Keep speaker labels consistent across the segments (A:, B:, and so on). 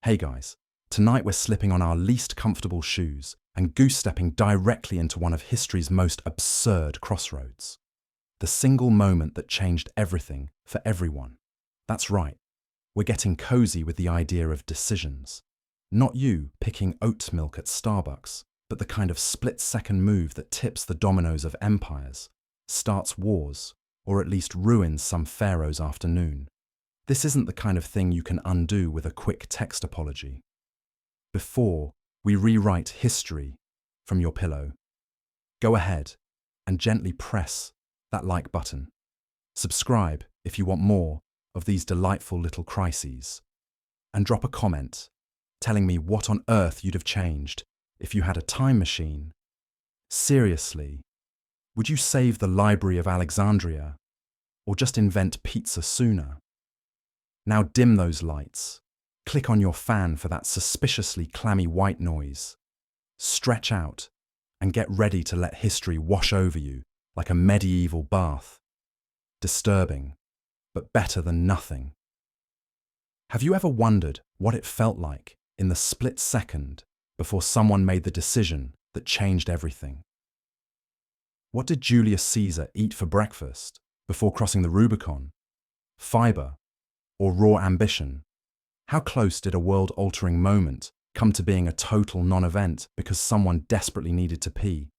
A: Hey guys, tonight we're slipping on our least comfortable shoes and goose-stepping directly into one of history's most absurd crossroads. The single moment that changed everything for everyone. That's right, we're getting cozy with the idea of decisions. Not you picking oat milk at Starbucks, but the kind of split-second move that tips the dominoes of empires, starts wars, or at least ruins some pharaoh's afternoon. This isn't the kind of thing you can undo with a quick text apology. Before we rewrite history from your pillow, go ahead and gently press that like button. Subscribe if you want more of these delightful little crises. And drop a comment telling me what on earth you'd have changed if you had a time machine. Seriously, would you save the Library of Alexandria or just invent pizza sooner? Now dim those lights. Click on your fan for that suspiciously clammy white noise. Stretch out and get ready to let history wash over you like a medieval bath. Disturbing, but better than nothing. Have you ever wondered what it felt like in the split second before someone made the decision that changed everything? What did Julius Caesar eat for breakfast before crossing the Rubicon? Fiber or raw ambition? How close did a world-altering moment come to being a total non-event because someone desperately needed to pee?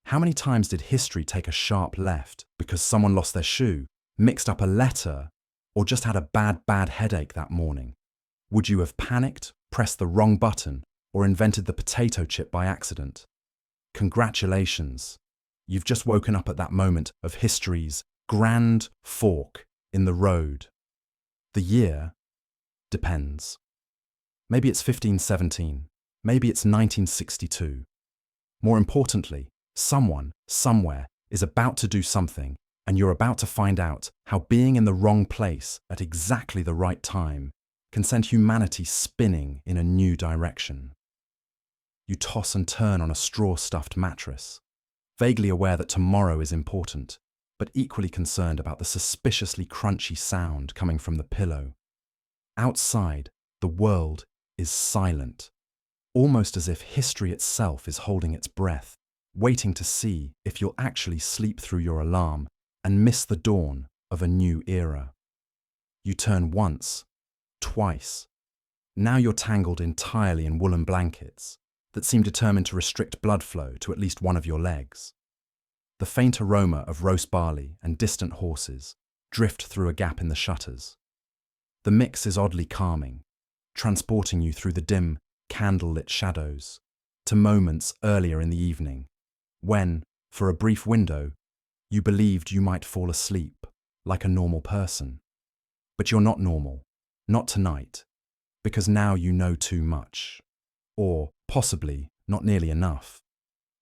A: How many times did history take a sharp left because someone lost their shoe, mixed up a letter, or just had a bad headache that morning? Would you have panicked, pressed the wrong button, or invented the potato chip by accident? Congratulations. You've just woken up at that moment of history's grand fork in the road. The year depends. Maybe it's 1517. Maybe it's 1962. More importantly, someone, somewhere, is about to do something, and you're about to find out how being in the wrong place at exactly the right time can send humanity spinning in a new direction. You toss and turn on a straw-stuffed mattress, vaguely aware that tomorrow is important, but equally concerned about the suspiciously crunchy sound coming from the pillow. Outside, the world is silent, almost as if history itself is holding its breath, waiting to see if you'll actually sleep through your alarm and miss the dawn of a new era. You turn once, twice. Now you're tangled entirely in woolen blankets that seem determined to restrict blood flow to at least one of your legs. The faint aroma of roast barley and distant horses drift through a gap in the shutters. The mix is oddly calming, transporting you through the dim, candle-lit shadows to moments earlier in the evening, when, for a brief window, you believed you might fall asleep like a normal person. But you're not normal, not tonight, because now you know too much, or possibly not nearly enough.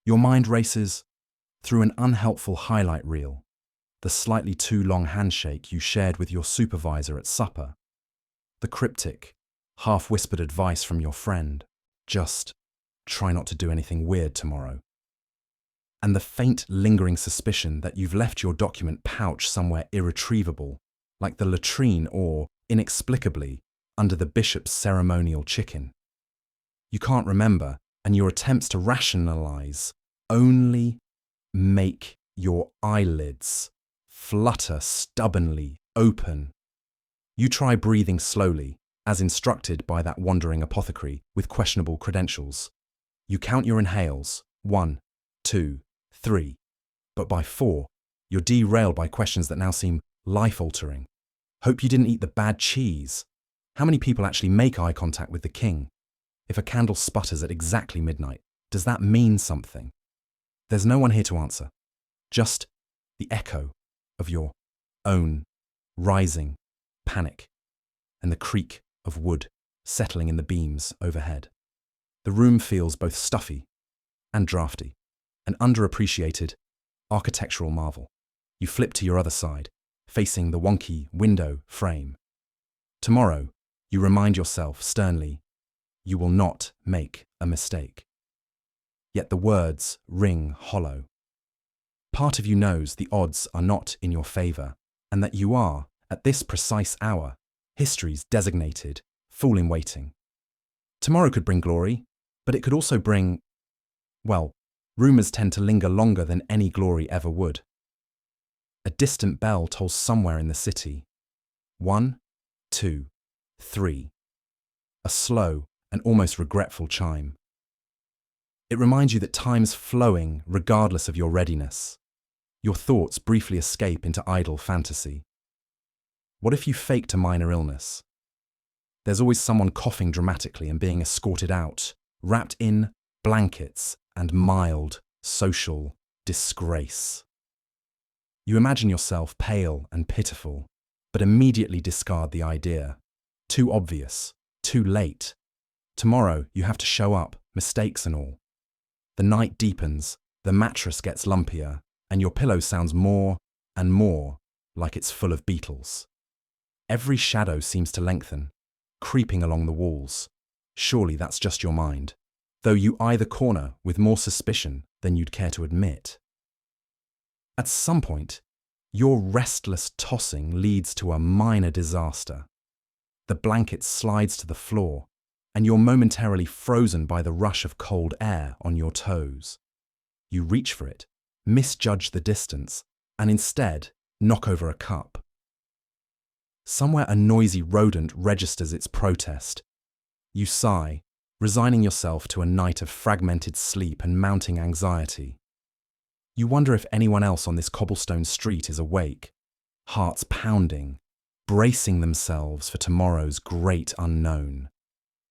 A: Your mind races through an unhelpful highlight reel, the slightly too long handshake you shared with your supervisor at supper, the cryptic, half-whispered advice from your friend, just try not to do anything weird tomorrow, and the faint, lingering suspicion that you've left your document pouch somewhere irretrievable, like the latrine or, inexplicably, under the bishop's ceremonial chicken. You can't remember, and your attempts to rationalize only make your eyelids flutter stubbornly open. You try breathing slowly, as instructed by that wandering apothecary with questionable credentials. You count your inhales, 1, 2, 3, but by 4, you're derailed by questions that now seem life-altering. Hope you didn't eat the bad cheese. How many people actually make eye contact with the king? If a candle sputters at exactly midnight, does that mean something? There's no one here to answer, just the echo of your own rising panic and the creak of wood settling in the beams overhead. The room feels both stuffy and drafty, an underappreciated architectural marvel. You flip to your other side, facing the wonky window frame. Tomorrow, you remind yourself sternly, you will not make a mistake. Yet the words ring hollow. Part of you knows the odds are not in your favor, and that you are, at this precise hour, history's designated fool in waiting. Tomorrow could bring glory, but it could also bring, well, rumours tend to linger longer than any glory ever would. A distant bell tolls somewhere in the city. 1, 2, 3. A slow and almost regretful chime. It reminds you that time's flowing regardless of your readiness. Your thoughts briefly escape into idle fantasy. What if you faked a minor illness? There's always someone coughing dramatically and being escorted out, wrapped in blankets and mild social disgrace. You imagine yourself pale and pitiful, but immediately discard the idea. Too obvious, too late. Tomorrow you have to show up, mistakes and all. The night deepens, the mattress gets lumpier, and your pillow sounds more and more like it's full of beetles. Every shadow seems to lengthen, creeping along the walls. Surely that's just your mind, though you eye the corner with more suspicion than you'd care to admit. At some point, your restless tossing leads to a minor disaster. The blanket slides to the floor, and you're momentarily frozen by the rush of cold air on your toes. You reach for it, misjudge the distance, and instead knock over a cup. Somewhere a noisy rodent registers its protest. You sigh, resigning yourself to a night of fragmented sleep and mounting anxiety. You wonder if anyone else on this cobblestone street is awake, hearts pounding, bracing themselves for tomorrow's great unknown.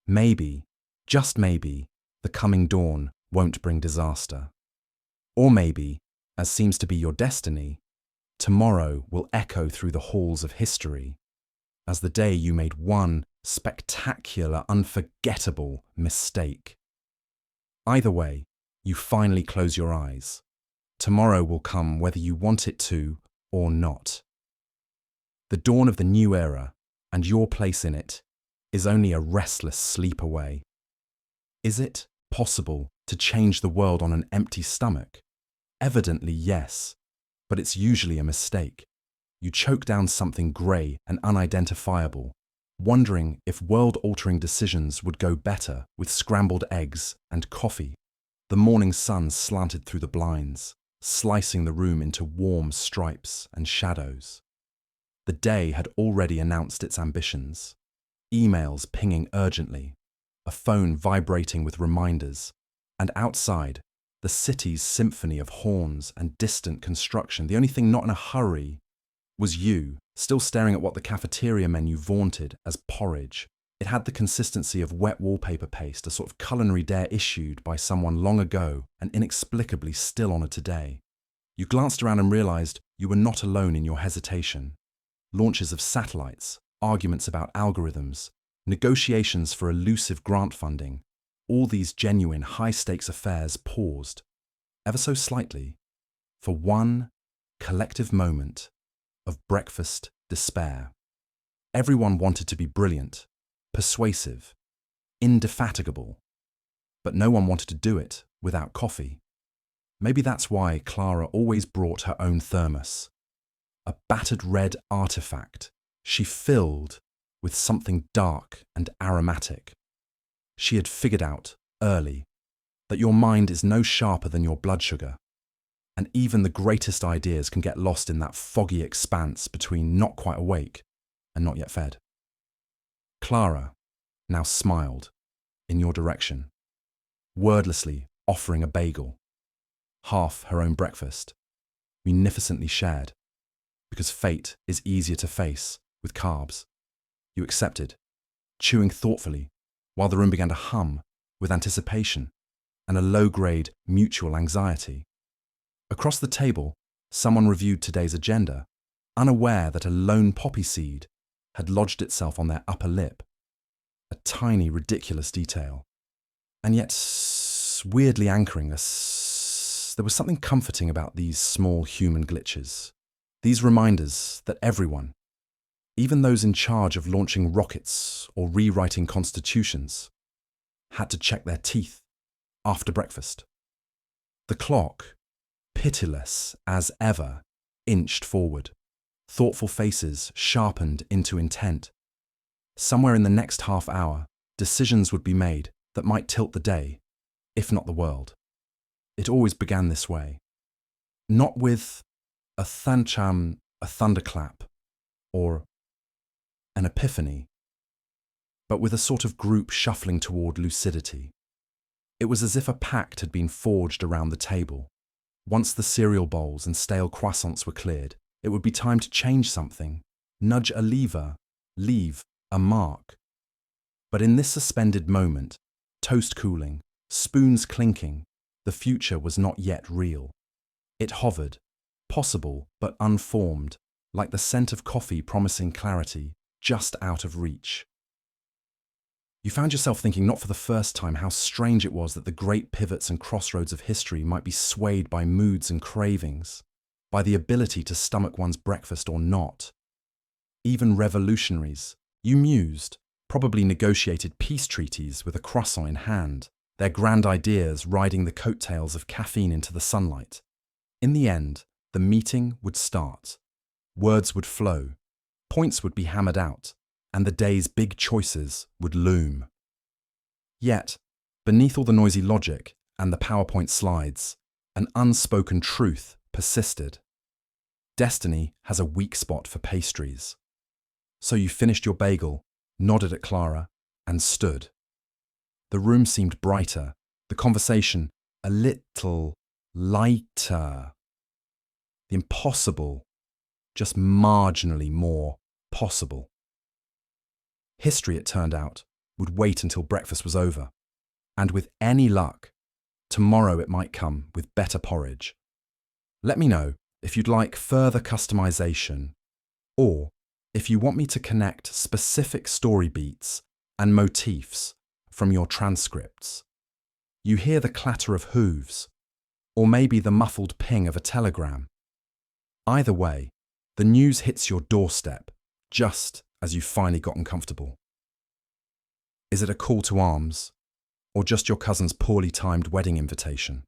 A: Maybe, just maybe, the coming dawn won't bring disaster. Or maybe, as seems to be your destiny, tomorrow will echo through the halls of history as the day you made one spectacular, unforgettable mistake. Either way, you finally close your eyes. Tomorrow will come whether you want it to or not. The dawn of the new era, and your place in it, is only a restless sleep away. Is it possible to change the world on an empty stomach? Evidently yes, but it's usually a mistake. You choke down something grey and unidentifiable, wondering if world-altering decisions would go better with scrambled eggs and coffee. The morning sun slanted through the blinds, slicing the room into warm stripes and shadows. The day had already announced its ambitions. Emails pinging urgently, a phone vibrating with reminders, and outside, the city's symphony of horns and distant construction. The only thing not in a hurry was you, still staring at what the cafeteria menu vaunted as porridge. It had the consistency of wet wallpaper paste, a sort of culinary dare issued by someone long ago and inexplicably still honoured today. You glanced around and realised you were not alone in your hesitation. Launches of satellites, arguments about algorithms, negotiations for elusive grant funding, all these genuine high-stakes affairs paused, ever so slightly, for one collective moment of breakfast despair. Everyone wanted to be brilliant, persuasive, indefatigable, but no one wanted to do it without coffee. Maybe that's why Clara always brought her own thermos, a battered red artifact she filled with something dark and aromatic. She had figured out early that your mind is no sharper than your blood sugar, and even the greatest ideas can get lost in that foggy expanse between not quite awake and not yet fed. Clara now smiled in your direction, wordlessly offering a bagel, half her own breakfast, munificently shared, because fate is easier to face with carbs. You accepted, chewing thoughtfully, while the room began to hum with anticipation and a low-grade mutual anxiety. Across the table, someone reviewed today's agenda, unaware that a lone poppy seed had lodged itself on their upper lip. A tiny, ridiculous detail. And yet, weirdly anchoring us, there was something comforting about these small human glitches. These reminders that everyone, even those in charge of launching rockets or rewriting constitutions, had to check their teeth after breakfast. The clock, pitiless as ever, inched forward, thoughtful faces sharpened into intent. Somewhere in the next half hour, Decisions would be made that might tilt the day, if not the world. It always began this way. Not with a thancham, a thunderclap, or an epiphany, but with a sort of group shuffling toward lucidity. It was as if a pact had been forged around the table. Once the cereal bowls and stale croissants were cleared, it would be time to change something, nudge a lever, leave a mark. But in this suspended moment, toast cooling, spoons clinking, the future was not yet real. It hovered, possible but unformed, like the scent of coffee promising clarity, just out of reach. You found yourself thinking not for the first time how strange it was that the great pivots and crossroads of history might be swayed by moods and cravings, by the ability to stomach one's breakfast or not. Even revolutionaries, you mused, probably negotiated peace treaties with a croissant in hand, their grand ideas riding the coattails of caffeine into the sunlight. In the end, the meeting would start. Words would flow, points would be hammered out, and the day's big choices would loom. Yet, beneath all the noisy logic and the PowerPoint slides, an unspoken truth persisted. Destiny has a weak spot for pastries. So you finished your bagel, nodded at Clara, and stood. The room seemed brighter, the conversation a little lighter. The impossible, just marginally more possible. History, it turned out, would wait until breakfast was over. And with any luck, tomorrow it might come with better porridge. Let me know if you'd like further customization, or if you want me to connect specific story beats and motifs from your transcripts. You hear the clatter of hooves, or maybe the muffled ping of a telegram. Either way, the news hits your doorstep just as you've finally gotten comfortable. Is it a call to arms, or just your cousin's poorly timed wedding invitation?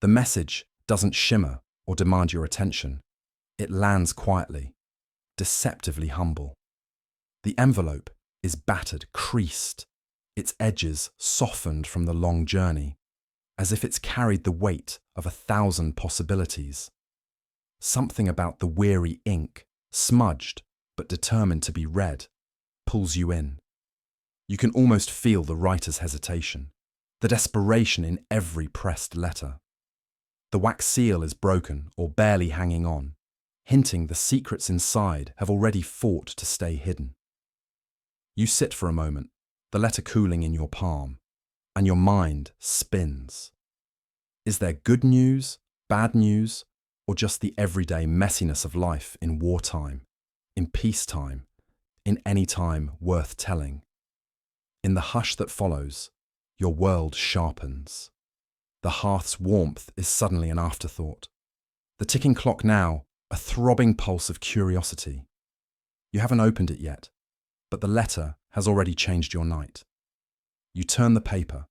A: The message doesn't shimmer or demand your attention. It lands quietly, deceptively humble. The envelope is battered, creased, its edges softened from the long journey, as if it's carried the weight of 1,000 possibilities. Something about the weary ink, smudged but determined to be read, pulls you in. You can almost feel the writer's hesitation, the desperation in every pressed letter. The wax seal is broken or barely hanging on, hinting the secrets inside have already fought to stay hidden. You sit for a moment, the letter cooling in your palm, and your mind spins. Is there good news, bad news, or just the everyday messiness of life in wartime, in peacetime, in any time worth telling? In the hush that follows, your world sharpens. The hearth's warmth is suddenly an afterthought. The ticking clock now, a throbbing pulse of curiosity. You haven't opened it yet, but the letter has already changed your night. You turn the paper,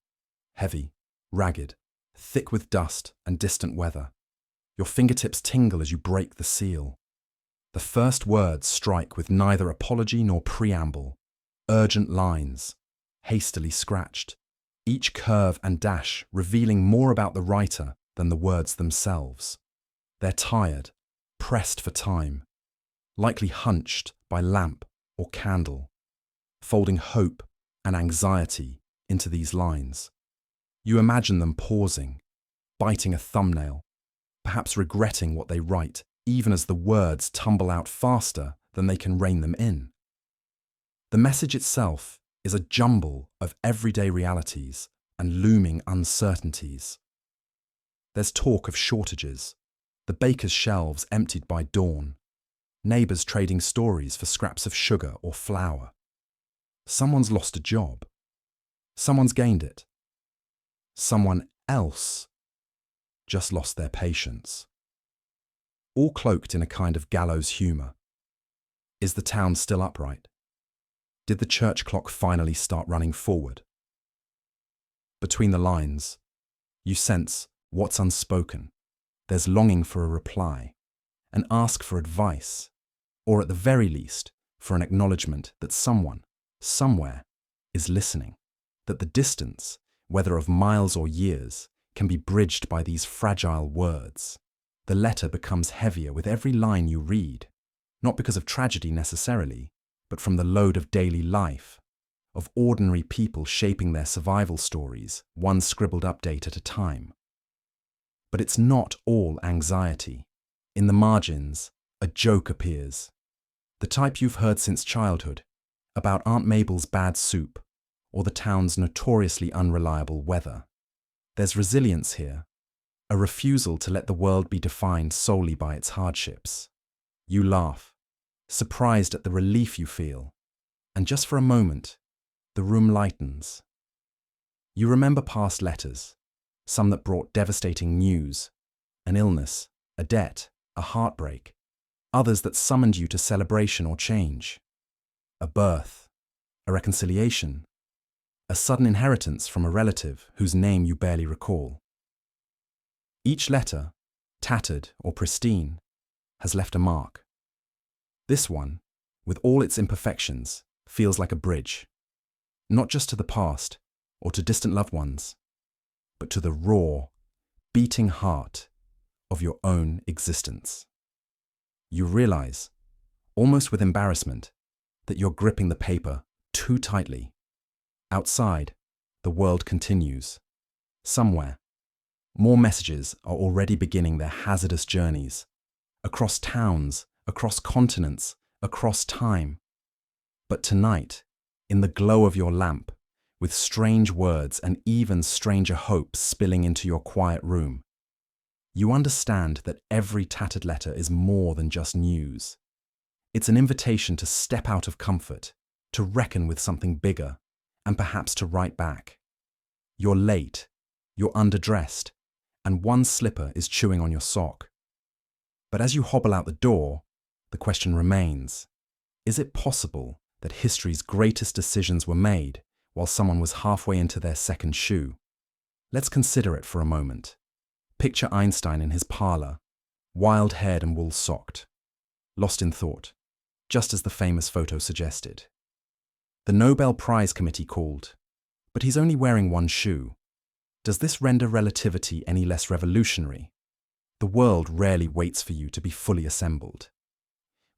A: heavy, ragged, thick with dust and distant weather. Your fingertips tingle as you break the seal. The first words strike with neither apology nor preamble. Urgent lines, hastily scratched, each curve and dash revealing more about the writer than the words themselves. They're tired, pressed for time, likely hunched by lamp or candle, folding hope and anxiety into these lines. You imagine them pausing, biting a thumbnail, perhaps regretting what they write, even as the words tumble out faster than they can rein them in. The message itself is a jumble of everyday realities and looming uncertainties. There's talk of shortages, the baker's shelves emptied by dawn, neighbours trading stories for scraps of sugar or flour. Someone's lost a job. Someone's gained it. Someone else just lost their patience. All cloaked in a kind of gallows humour. Is the town still upright? Did the church clock finally start running forward? Between the lines, you sense what's unspoken. There's longing for a reply, an ask for advice, or at the very least, for an acknowledgement that someone, somewhere, is listening. that the distance, whether of miles or years, can be bridged by these fragile words. The letter becomes heavier with every line you read, not because of tragedy necessarily, but from the load of daily life, of ordinary people shaping their survival stories, one scribbled update at a time. But it's not all anxiety. In the margins, a joke appears. The type you've heard since childhood, about Aunt Mabel's bad soup, or the town's notoriously unreliable weather. There's resilience here, a refusal to let the world be defined solely by its hardships. You laugh, surprised at the relief you feel, and just for a moment, the room lightens. You remember past letters, some that brought devastating news, an illness, a debt, a heartbreak, others that summoned you to celebration or change, a birth, a reconciliation, a sudden inheritance from a relative whose name you barely recall. Each letter, tattered or pristine, has left a mark. This one, with all its imperfections, feels like a bridge, not just to the past or to distant loved ones, but to the raw, beating heart of your own existence. You realize, almost with embarrassment, that you're gripping the paper too tightly. Outside, the world continues. Somewhere, more messages are already beginning their hazardous journeys, across towns, across continents, across time. But tonight, in the glow of your lamp, with strange words and even stranger hopes spilling into your quiet room, you understand that every tattered letter is more than just news. It's an invitation to step out of comfort, to reckon with something bigger, and perhaps to write back. You're late, you're underdressed, and one slipper is chewing on your sock. But as you hobble out the door, the question remains, is it possible that history's greatest decisions were made while someone was halfway into their second shoe? Let's consider it for a moment. Picture Einstein in his parlor, wild-haired and wool-socked, lost in thought, just as the famous photo suggested. The Nobel Prize Committee called, but he's only wearing one shoe. Does this render relativity any less revolutionary? The world rarely waits for you to be fully assembled.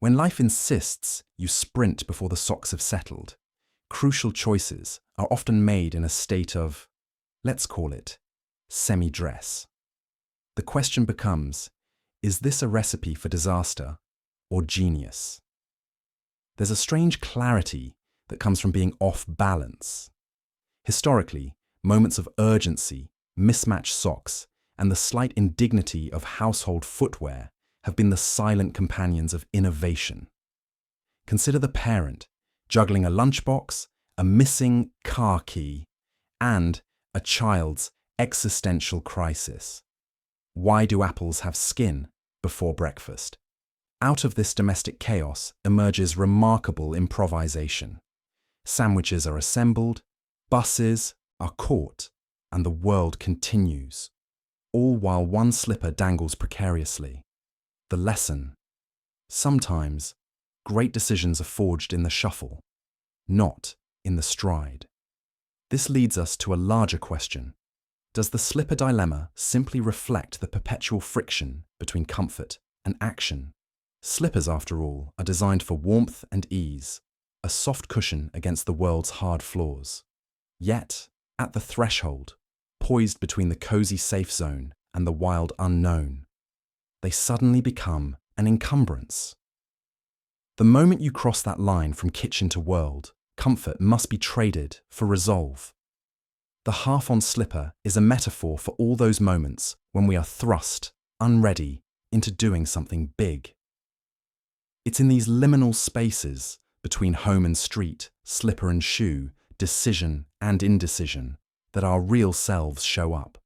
A: When life insists you sprint before the socks have settled, crucial choices are often made in a state of, let's call it, semi-dress. The question becomes, is this a recipe for disaster or genius? There's a strange clarity that comes from being off balance. Historically, moments of urgency, mismatched socks, and the slight indignity of household footwear have been the silent companions of innovation. Consider the parent juggling a lunchbox, a missing car key, and a child's existential crisis. Why do apples have skin before breakfast? Out of this domestic chaos emerges remarkable improvisation. Sandwiches are assembled, buses are caught, and the world continues, all while one slipper dangles precariously. The lesson: sometimes, great decisions are forged in the shuffle, not in the stride. This leads us to a larger question. Does the slipper dilemma simply reflect the perpetual friction between comfort and action? Slippers, after all, are designed for warmth and ease, a soft cushion against the world's hard floors. Yet, at the threshold, poised between the cozy safe zone and the wild unknown, they suddenly become an encumbrance. The moment you cross that line from kitchen to world, comfort must be traded for resolve. The half-on slipper is a metaphor for all those moments when we are thrust, unready, into doing something big. It's in these liminal spaces between home and street, slipper and shoe, decision and indecision, that our real selves show up.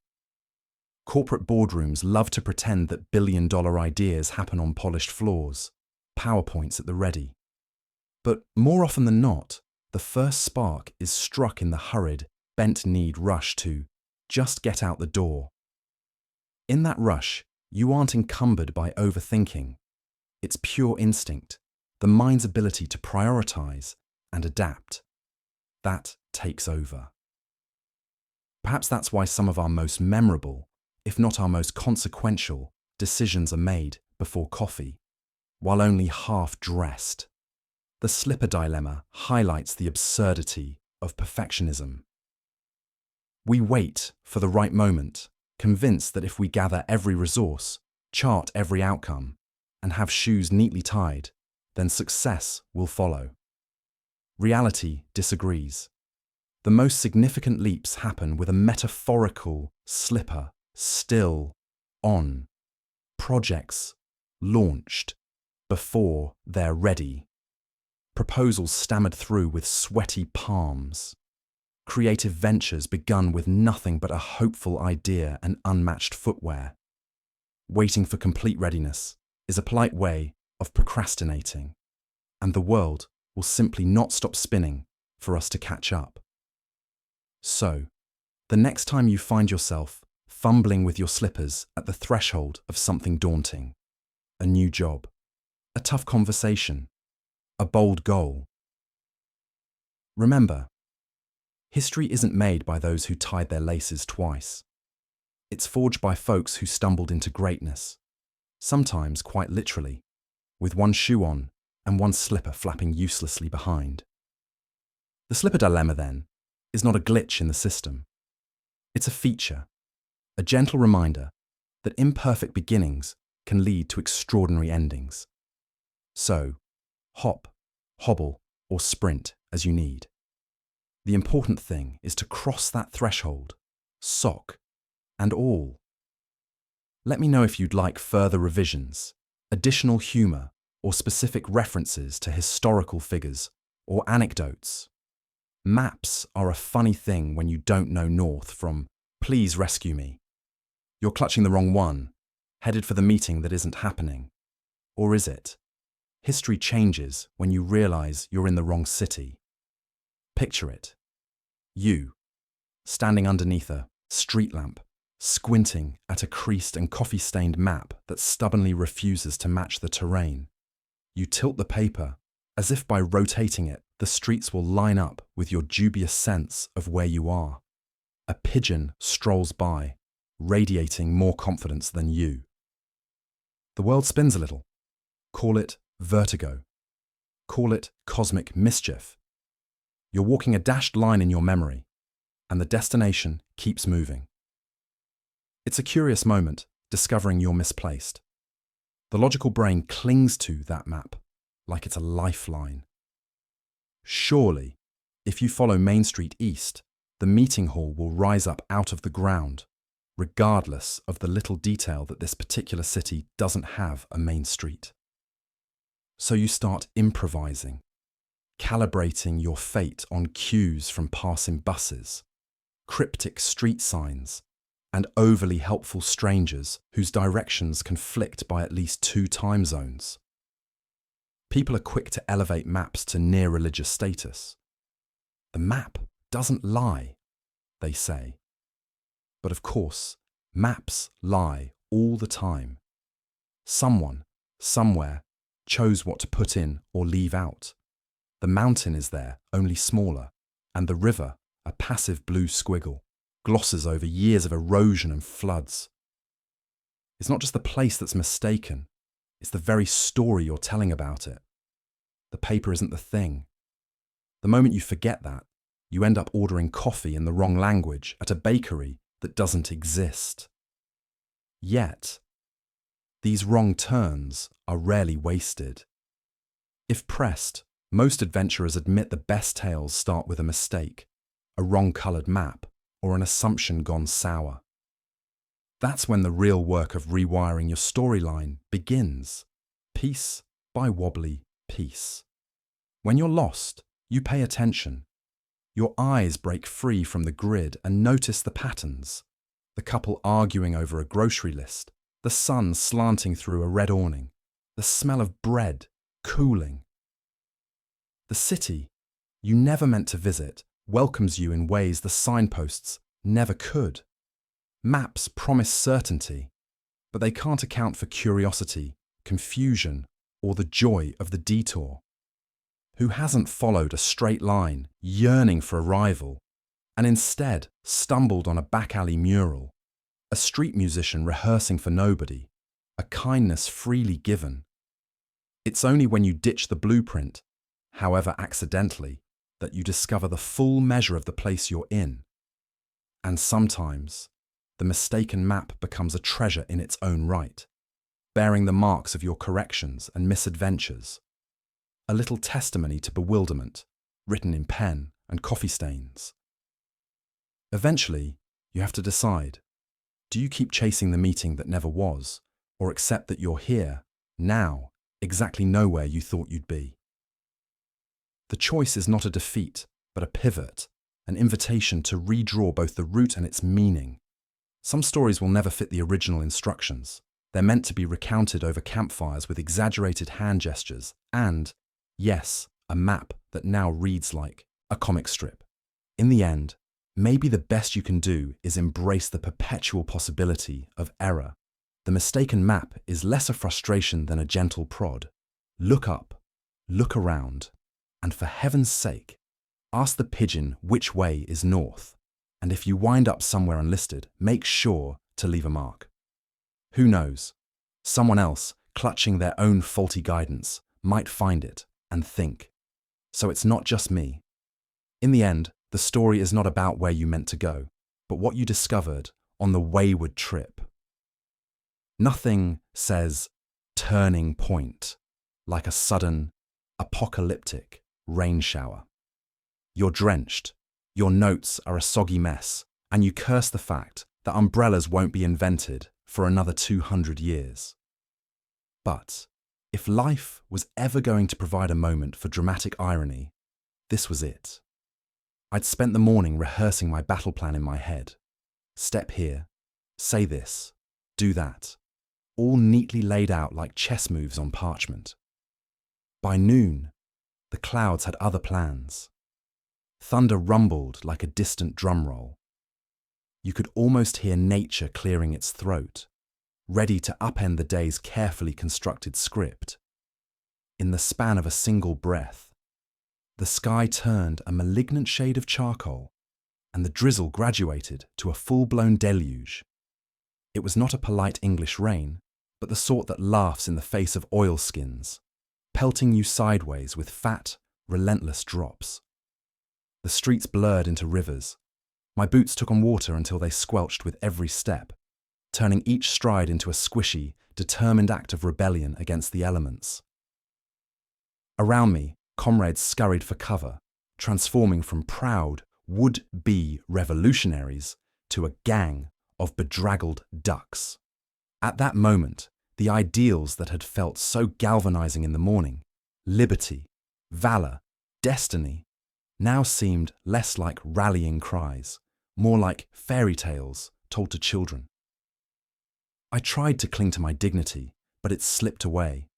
A: Corporate boardrooms love to pretend that billion-dollar ideas happen on polished floors, PowerPoints at the ready. But more often than not, the first spark is struck in the hurried, bent-kneed rush to just get out the door. In that rush, you aren't encumbered by overthinking. It's pure instinct, the mind's ability to prioritize and adapt. That takes over. Perhaps that's why some of our most memorable, if not our most consequential, decisions are made before coffee, while only half dressed. The slipper dilemma highlights the absurdity of perfectionism. We wait for the right moment, convinced that if we gather every resource, chart every outcome, and have shoes neatly tied, then success will follow. Reality disagrees. The most significant leaps happen with a metaphorical slipper still on. Projects launched before they're ready. Proposals stammered through with sweaty palms. Creative ventures begun with nothing but a hopeful idea and unmatched footwear. Waiting for complete readiness is a polite way of procrastinating, and the world will simply not stop spinning for us to catch up. So, the next time you find yourself fumbling with your slippers at the threshold of something daunting, a new job, a tough conversation, a bold goal, remember, history isn't made by those who tied their laces twice. It's forged by folks who stumbled into greatness, sometimes quite literally, with one shoe on and one slipper flapping uselessly behind. The slipper dilemma, then, is not a glitch in the system. It's a feature, a gentle reminder that imperfect beginnings can lead to extraordinary endings. So, hop, hobble, or sprint as you need. The important thing is to cross that threshold, sock and all. Let me know if you'd like further revisions, additional humour, or specific references to historical figures or anecdotes. Maps are a funny thing when you don't know north from "please rescue me." You're clutching the wrong one, headed for the meeting that isn't happening. Or is it? History changes when you realise you're in the wrong city. Picture it. You, standing underneath a street lamp, squinting at a creased and coffee-stained map that stubbornly refuses to match the terrain. You tilt the paper, as if by rotating it, the streets will line up with your dubious sense of where you are. A pigeon strolls by, radiating more confidence than you. The world spins a little. Call it vertigo. Call it cosmic mischief. You're walking a dashed line in your memory, and the destination keeps moving. It's a curious moment, discovering you're misplaced. The logical brain clings to that map like it's a lifeline. Surely, if you follow Main Street east, the meeting hall will rise up out of the ground, regardless of the little detail that this particular city doesn't have a main street. So you start improvising, calibrating your fate on cues from passing buses, cryptic street signs, and overly helpful strangers whose directions conflict by at least 2 time zones. People are quick to elevate maps to near religious status. The map doesn't lie, they say. But of course, maps lie all the time. Someone, somewhere, chose what to put in or leave out. The mountain is there, only smaller, and the river, a passive blue squiggle, glosses over years of erosion and floods. It's not just the place that's mistaken, it's the very story you're telling about it. The paper isn't the thing. The moment you forget that, you end up ordering coffee in the wrong language at a bakery that doesn't exist. Yet, these wrong turns are rarely wasted. If pressed, most adventurers admit the best tales start with a mistake, a wrong-coloured map, or an assumption gone sour. That's when the real work of rewiring your storyline begins, piece by wobbly piece. When you're lost, you pay attention. Your eyes break free from the grid and notice the patterns. The couple arguing over a grocery list, the sun slanting through a red awning, the smell of bread cooling. The city you never meant to visit welcomes you in ways the signposts never could. Maps promise certainty, but they can't account for curiosity, confusion, or the joy of the detour. Who hasn't followed a straight line, yearning for arrival, and instead stumbled on a back-alley mural, a street musician rehearsing for nobody, a kindness freely given. It's only when you ditch the blueprint, however accidentally, that you discover the full measure of the place you're in. And sometimes, the mistaken map becomes a treasure in its own right, bearing the marks of your corrections and misadventures, a little testimony to bewilderment, written in pen and coffee stains. Eventually, you have to decide, do you keep chasing the meeting that never was, or accept that you're here, now, exactly nowhere you thought you'd be? The choice is not a defeat, but a pivot, an invitation to redraw both the route and its meaning. Some stories will never fit the original instructions. They're meant to be recounted over campfires with exaggerated hand gestures and, yes, a map that now reads like a comic strip. In the end, maybe the best you can do is embrace the perpetual possibility of error. The mistaken map is less a frustration than a gentle prod. Look up, look around, and for heaven's sake, ask the pigeon which way is north. And if you wind up somewhere unlisted, make sure to leave a mark. Who knows? Someone else, clutching their own faulty guidance, might find it and think, so it's not just me. In the end, the story is not about where you meant to go, but what you discovered on the wayward trip. Nothing says turning point like a sudden, apocalyptic rain shower. You're drenched, your notes are a soggy mess, and you curse the fact that umbrellas won't be invented for another 200 years. But if life was ever going to provide a moment for dramatic irony, this was it. I'd spent the morning rehearsing my battle plan in my head. Step here, say this, do that, all neatly laid out like chess moves on parchment. By noon, the clouds had other plans. Thunder rumbled like a distant drum roll. You could almost hear nature clearing its throat, ready to upend the day's carefully constructed script. In the span of a single breath, the sky turned a malignant shade of charcoal, and the drizzle graduated to a full-blown deluge. It was not a polite English rain, but the sort that laughs in the face of oilskins, pelting you sideways with fat, relentless drops. The streets blurred into rivers. My boots took on water until they squelched with every step, turning each stride into a squishy, determined act of rebellion against the elements. Around me, comrades scurried for cover, transforming from proud, would-be revolutionaries to a gang of bedraggled ducks. At that moment, the ideals that had felt so galvanizing in the morning, liberty, valor, destiny, now seemed less like rallying cries, more like fairy tales told to children. I tried to cling to my dignity, but it slipped away,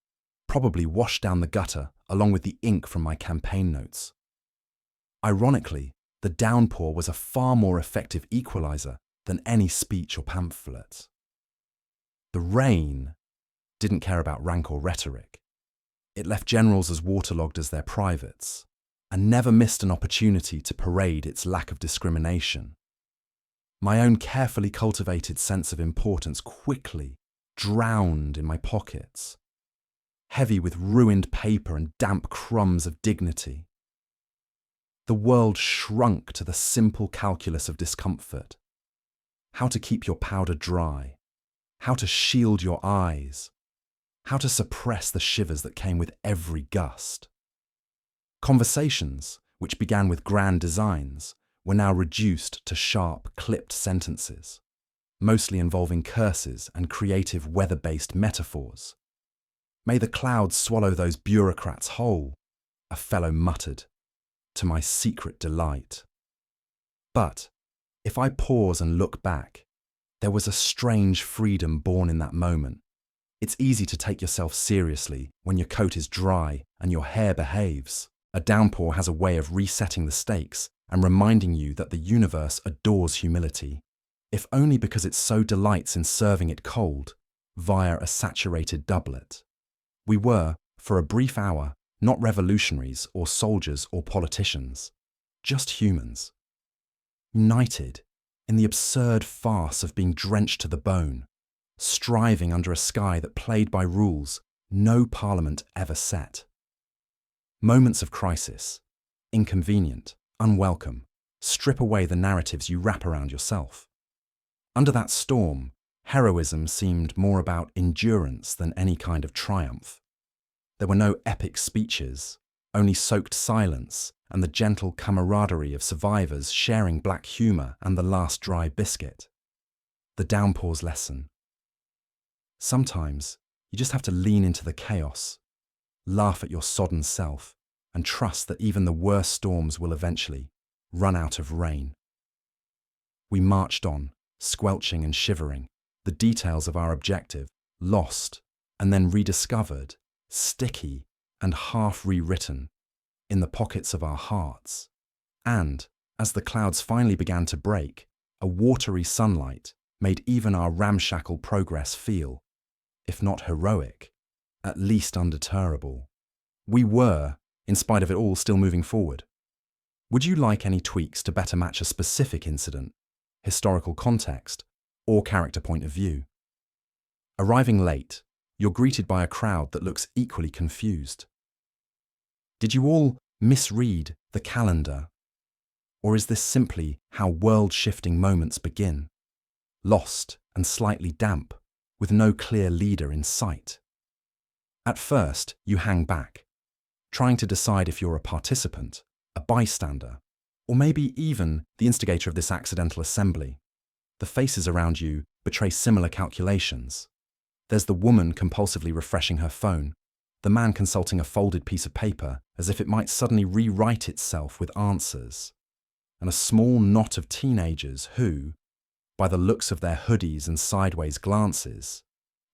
A: probably washed down the gutter along with the ink from my campaign notes. Ironically, the downpour was a far more effective equalizer than any speech or pamphlet. The rain didn't care about rank or rhetoric. It left generals as waterlogged as their privates, and never missed an opportunity to parade its lack of discrimination. My own carefully cultivated sense of importance quickly drowned in my pockets, heavy with ruined paper and damp crumbs of dignity. The world shrunk to the simple calculus of discomfort. How to keep your powder dry, how to shield your eyes, how to suppress the shivers that came with every gust. Conversations, which began with grand designs, were now reduced to sharp, clipped sentences, mostly involving curses and creative weather-based metaphors. May the clouds swallow those bureaucrats whole, a fellow muttered, to my secret delight. But if I pause and look back, there was a strange freedom born in that moment. It's easy to take yourself seriously when your coat is dry and your hair behaves. A downpour has a way of resetting the stakes and reminding you that the universe adores humility, if only because it so delights in serving it cold, via a saturated doublet. We were, for a brief hour, not revolutionaries or soldiers or politicians, just humans. united in the absurd farce of being drenched to the bone, striving under a sky that played by rules no parliament ever set. Moments of crisis, inconvenient, unwelcome, strip away the narratives you wrap around yourself. Under that storm, heroism seemed more about endurance than any kind of triumph. There were no epic speeches, only soaked silence and the gentle camaraderie of survivors sharing black humour and the last dry biscuit. The downpour's lesson. Sometimes you just have to lean into the chaos, laugh at your sodden self, and trust that even the worst storms will eventually run out of rain. We marched on, squelching and shivering, the details of our objective lost and then rediscovered, sticky and half rewritten, in the pockets of our hearts. And, as the clouds finally began to break, a watery sunlight made even our ramshackle progress feel, if not heroic, at least undeterrable. We were, in spite of it all, still moving forward. Would you like any tweaks to better match a specific incident, historical context, or character point of view? Arriving late, you're greeted by a crowd that looks equally confused. Did you all misread the calendar? Or is this simply how world-shifting moments begin? Lost and slightly damp, with no clear leader in sight. At first, you hang back, trying to decide if you're a participant, a bystander, or maybe even the instigator of this accidental assembly. The faces around you betray similar calculations. There's the woman compulsively refreshing her phone, the man consulting a folded piece of paper as if it might suddenly rewrite itself with answers, and a small knot of teenagers who, by the looks of their hoodies and sideways glances,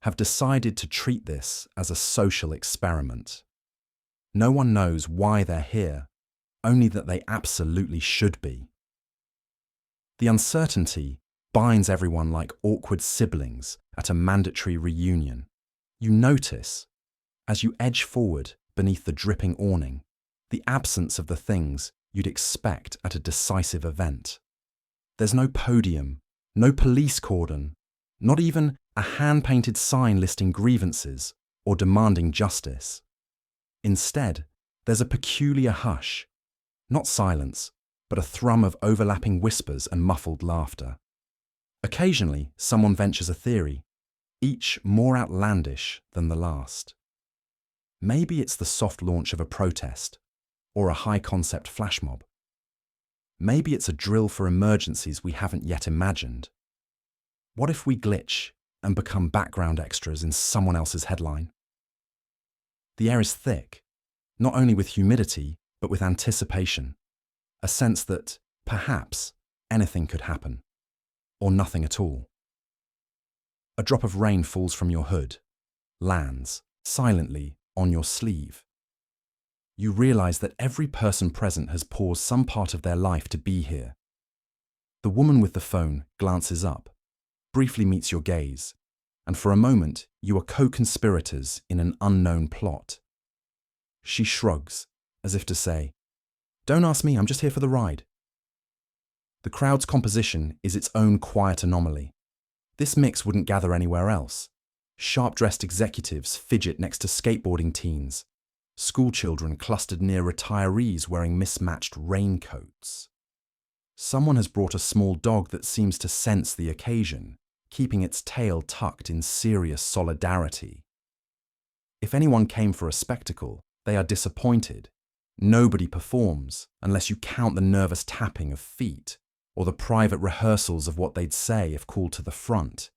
A: have decided to treat this as a social experiment. No one knows why they're here, only that they absolutely should be. The uncertainty binds everyone like awkward siblings at a mandatory reunion. You notice, as you edge forward beneath the dripping awning, the absence of the things you'd expect at a decisive event. There's no podium, no police cordon, not even a hand-painted sign listing grievances or demanding justice. Instead, there's a peculiar hush, not silence, but a thrum of overlapping whispers and muffled laughter. Occasionally, someone ventures a theory, each more outlandish than the last. Maybe it's the soft launch of a protest, or a high-concept flash mob. Maybe it's a drill for emergencies we haven't yet imagined. What if we glitch and become background extras in someone else's headline? The air is thick, not only with humidity, but with anticipation, a sense that, perhaps, anything could happen, or nothing at all. A drop of rain falls from your hood, lands, silently, on your sleeve. You realize that every person present has paused some part of their life to be here. The woman with the phone glances up, briefly meets your gaze, and for a moment you are co-conspirators in an unknown plot. She shrugs, as if to say, "Don't ask me, I'm just here for the ride." The crowd's composition is its own quiet anomaly. This mix wouldn't gather anywhere else. Sharp-dressed executives fidget next to skateboarding teens, schoolchildren clustered near retirees wearing mismatched raincoats. Someone has brought a small dog that seems to sense the occasion, keeping its tail tucked in serious solidarity. If anyone came for a spectacle, they are disappointed. Nobody performs unless you count the nervous tapping of feet or the private rehearsals of what they'd say if called to the front.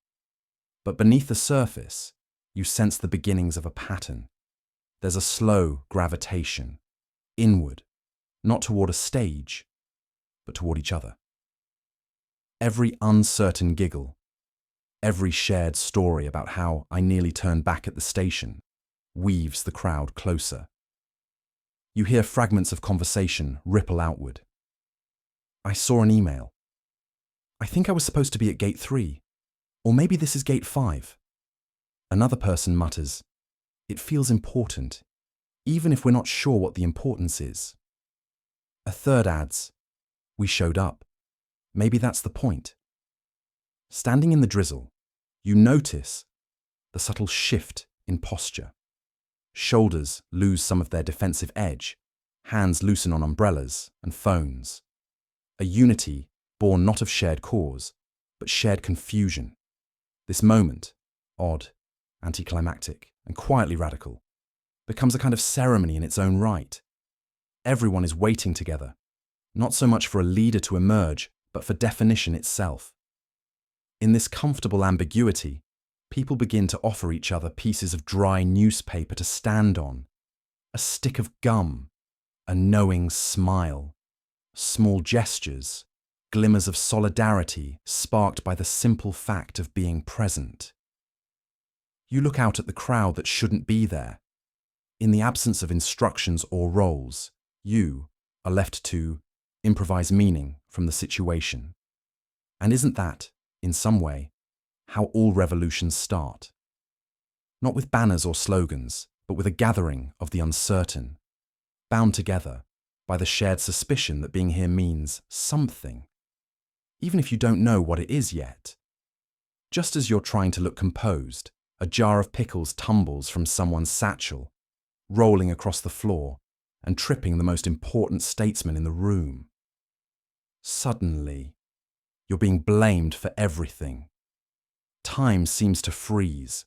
A: But beneath the surface, you sense the beginnings of a pattern. There's a slow gravitation, inward, not toward a stage, but toward each other. Every uncertain giggle, every shared story about how I nearly turned back at the station, weaves the crowd closer. You hear fragments of conversation ripple outward. "I saw an email. I think I was supposed to be at gate 3. Or maybe this is gate 5. Another person mutters, "It feels important, even if we're not sure what the importance is." A third adds, "We showed up. maybe that's the point. Standing in the drizzle, you notice the subtle shift in posture. Shoulders lose some of their defensive edge, hands loosen on umbrellas and phones. A unity born not of shared cause, but shared confusion. This moment, odd, anticlimactic, and quietly radical, becomes a kind of ceremony in its own right. Everyone is waiting together, not so much for a leader to emerge, but for definition itself. In this comfortable ambiguity, people begin to offer each other pieces of dry newspaper to stand on, a stick of gum, a knowing smile, small gestures, glimmers of solidarity sparked by the simple fact of being present. You look out at the crowd that shouldn't be there. In the absence of instructions or roles, you are left to improvise meaning from the situation. And isn't that, in some way, how all revolutions start? Not with banners or slogans, but with a gathering of the uncertain, bound together by the shared suspicion that being here means something, even if you don't know what it is yet. Just as you're trying to look composed, a jar of pickles tumbles from someone's satchel, rolling across the floor and tripping the most important statesman in the room. Suddenly, you're being blamed for everything. Time seems to freeze.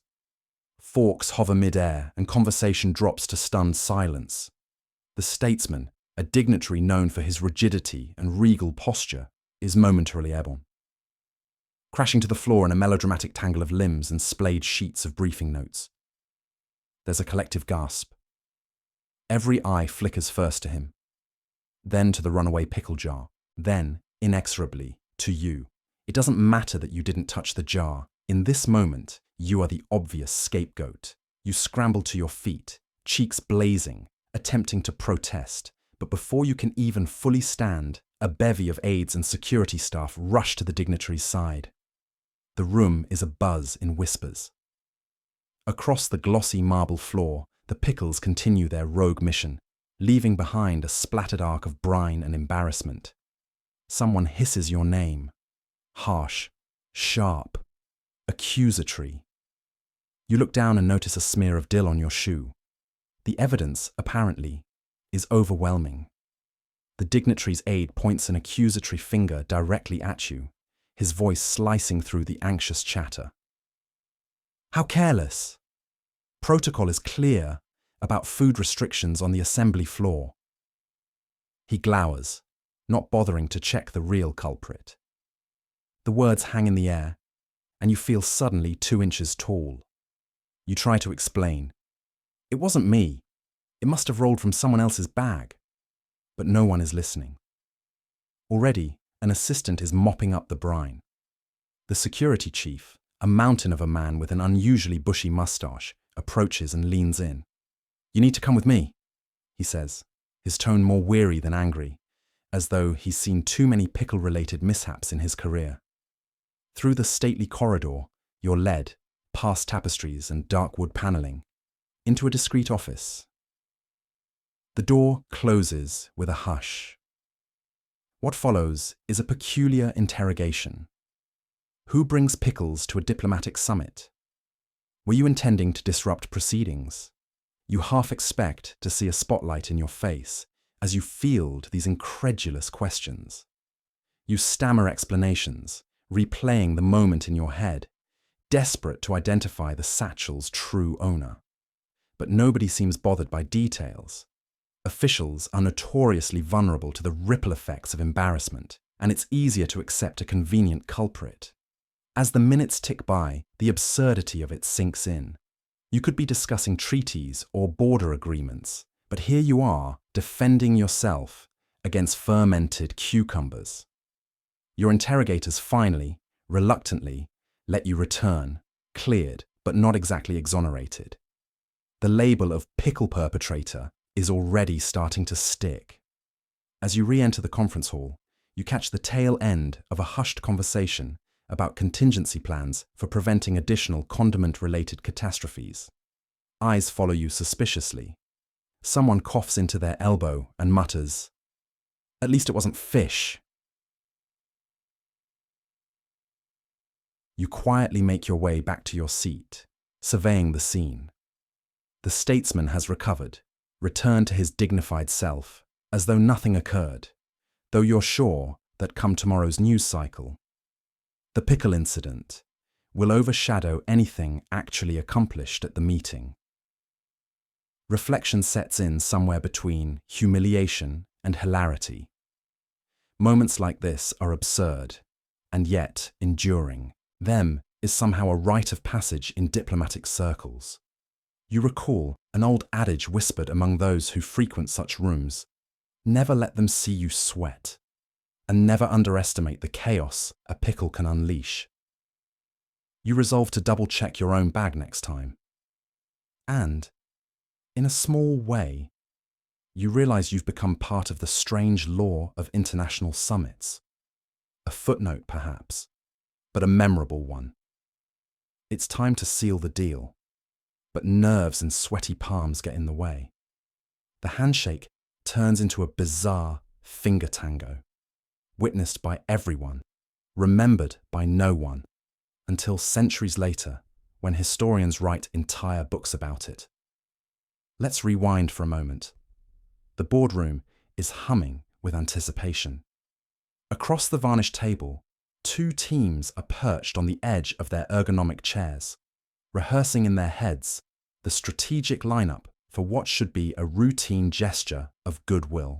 A: Forks hover mid-air and conversation drops to stunned silence. The statesman, a dignitary known for his rigidity and regal posture, is momentarily airborne, crashing to the floor in a melodramatic tangle of limbs and splayed sheets of briefing notes. There's a collective gasp. Every eye flickers first to him, then to the runaway pickle jar, then, inexorably, to you. It doesn't matter that you didn't touch the jar. In this moment, you are the obvious scapegoat. You scramble to your feet, cheeks blazing, attempting to protest. But before you can even fully stand, a bevy of aides and security staff rush to the dignitary's side. The room is abuzz in whispers. Across the glossy marble floor, the pickles continue their rogue mission, leaving behind a splattered arc of brine and embarrassment. Someone hisses your name. Harsh, sharp, accusatory. You look down and notice a smear of dill on your shoe. The evidence, apparently, is overwhelming. The dignitary's aide points an accusatory finger directly at you, his voice slicing through the anxious chatter. How careless! Protocol is clear about food restrictions on the assembly floor. He glowers, not bothering to check the real culprit. The words hang in the air, and you feel suddenly 2 inches tall. You try to explain. It wasn't me. It must have rolled from someone else's bag. But no one is listening. Already, an assistant is mopping up the brine. The security chief, a mountain of a man with an unusually bushy mustache, approaches and leans in. "You need to come with me," he says, his tone more weary than angry, as though he's seen too many pickle-related mishaps in his career. Through the stately corridor, you're led, past tapestries and dark wood panelling, into a discreet office. The door closes with a hush. What follows is a peculiar interrogation. Who brings pickles to a diplomatic summit? Were you intending to disrupt proceedings? You half expect to see a spotlight in your face as you field these incredulous questions. You stammer explanations, replaying the moment in your head, desperate to identify the satchel's true owner. But nobody seems bothered by details. Officials are notoriously vulnerable to the ripple effects of embarrassment, and it's easier to accept a convenient culprit. As the minutes tick by, the absurdity of it sinks in. You could be discussing treaties or border agreements, but here you are, defending yourself against fermented cucumbers. Your interrogators finally, reluctantly, let you return, cleared, but not exactly exonerated. The label of pickle perpetrator is already starting to stick. As you re-enter the conference hall, you catch the tail end of a hushed conversation about contingency plans for preventing additional condiment-related catastrophes. Eyes follow you suspiciously. Someone coughs into their elbow and mutters, "At least it wasn't fish." You quietly make your way back to your seat, surveying the scene. The statesman has recovered, returned to his dignified self, as though nothing occurred, though you're sure that come tomorrow's news cycle, the pickle incident will overshadow anything actually accomplished at the meeting. Reflection sets in somewhere between humiliation and hilarity. Moments like this are absurd, and yet enduring. Them is somehow a rite of passage in diplomatic circles. You recall an old adage whispered among those who frequent such rooms: never let them see you sweat, and never underestimate the chaos a pickle can unleash. You resolve to double-check your own bag next time. And, in a small way, you realize you've become part of the strange law of international summits. A footnote, perhaps, but a memorable one. It's time to seal the deal, but nerves and sweaty palms get in the way. The handshake turns into a bizarre finger tango, witnessed by everyone, remembered by no one, until centuries later, when historians write entire books about it. Let's rewind for a moment. The boardroom is humming with anticipation. Across the varnished table, two teams are perched on the edge of their ergonomic chairs, rehearsing in their heads the strategic lineup for what should be a routine gesture of goodwill.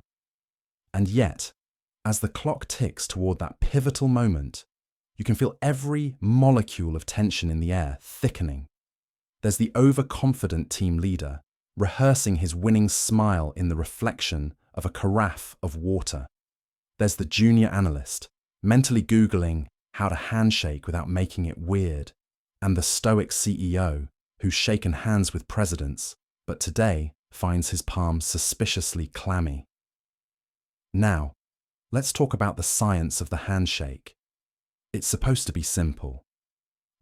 A: And yet, as the clock ticks toward that pivotal moment, you can feel every molecule of tension in the air thickening. There's the overconfident team leader, rehearsing his winning smile in the reflection of a carafe of water. There's the junior analyst, mentally Googling how to handshake without making it weird, and the stoic CEO, who's shaken hands with presidents, but today finds his palms suspiciously clammy. Now, let's talk about the science of the handshake. It's supposed to be simple.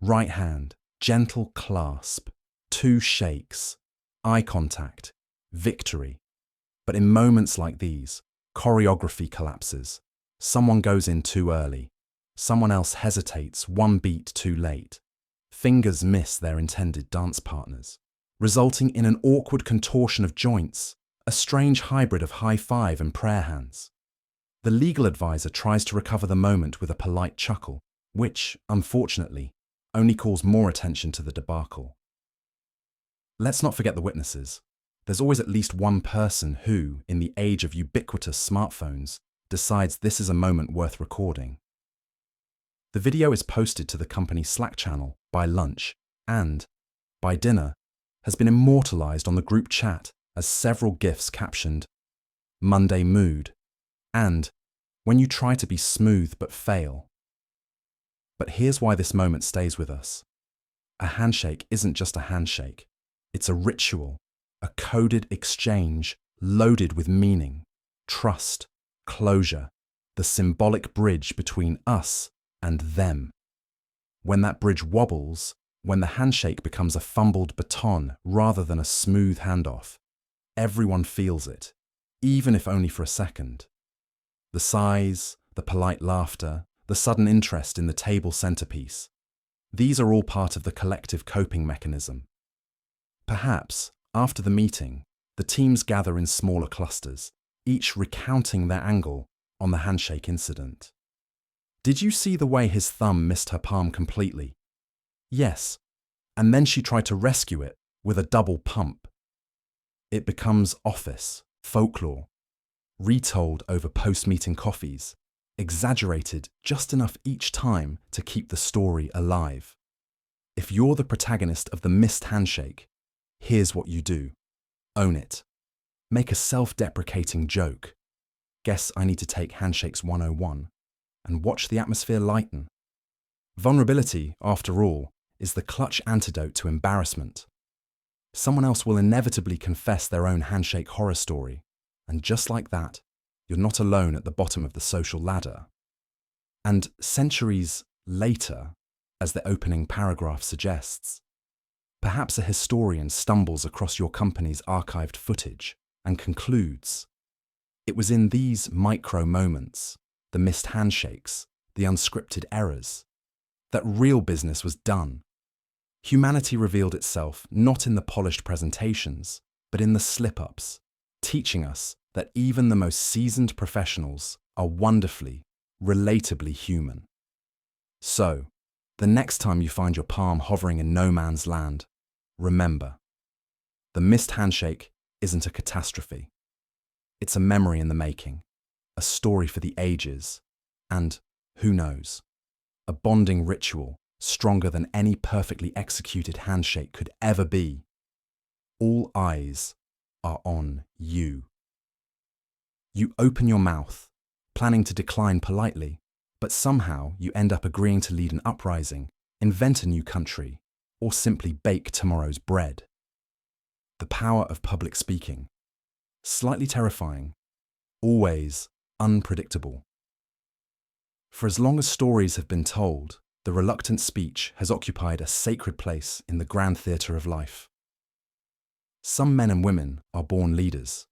A: Right hand, gentle clasp, two shakes, eye contact, victory. But in moments like these, choreography collapses. Someone goes in too early. Someone else hesitates one beat too late. Fingers miss their intended dance partners, resulting in an awkward contortion of joints, a strange hybrid of high five and prayer hands. The legal advisor tries to recover the moment with a polite chuckle, which, unfortunately, only calls more attention to the debacle. Let's not forget the witnesses. There's always at least one person who, in the age of ubiquitous smartphones, decides this is a moment worth recording. The video is posted to the company's Slack channel by lunch and, by dinner, has been immortalized on the group chat as several GIFs captioned "Monday mood" and "When you try to be smooth but fail." But here's why this moment stays with us. A handshake isn't just a handshake. It's a ritual, a coded exchange loaded with meaning, trust, closure, the symbolic bridge between us and them. When that bridge wobbles, when the handshake becomes a fumbled baton rather than a smooth handoff, everyone feels it, even if only for a second. The sighs, the polite laughter, the sudden interest in the table centerpiece. These are all part of the collective coping mechanism. Perhaps, after the meeting, the teams gather in smaller clusters, each recounting their angle on the handshake incident. Did you see the way his thumb missed her palm completely? Yes, and then she tried to rescue it with a double pump. It becomes office, folklore, retold over post-meeting coffees, exaggerated just enough each time to keep the story alive. If you're the protagonist of the missed handshake, here's what you do. Own it. Make a self-deprecating joke. Guess I need to take Handshakes 101 and watch the atmosphere lighten. Vulnerability, after all, is the clutch antidote to embarrassment. Someone else will inevitably confess their own handshake horror story, and just like that, you're not alone at the bottom of the social ladder. And centuries later, as the opening paragraph suggests, perhaps a historian stumbles across your company's archived footage and concludes, it was in these micro moments, the missed handshakes, the unscripted errors, that real business was done. Humanity revealed itself not in the polished presentations, but in the slip-ups, teaching us that even the most seasoned professionals are wonderfully, relatably human. So, the next time you find your palm hovering in no man's land, remember, the missed handshake isn't a catastrophe. It's a memory in the making, a story for the ages, and, who knows, a bonding ritual stronger than any perfectly executed handshake could ever be. All eyes are on you. You open your mouth, planning to decline politely, but somehow you end up agreeing to lead an uprising, invent a new country, or simply bake tomorrow's bread. The power of public speaking. Slightly terrifying, always unpredictable. For as long as stories have been told, the reluctant speech has occupied a sacred place in the grand theatre of life. Some men and women are born leaders.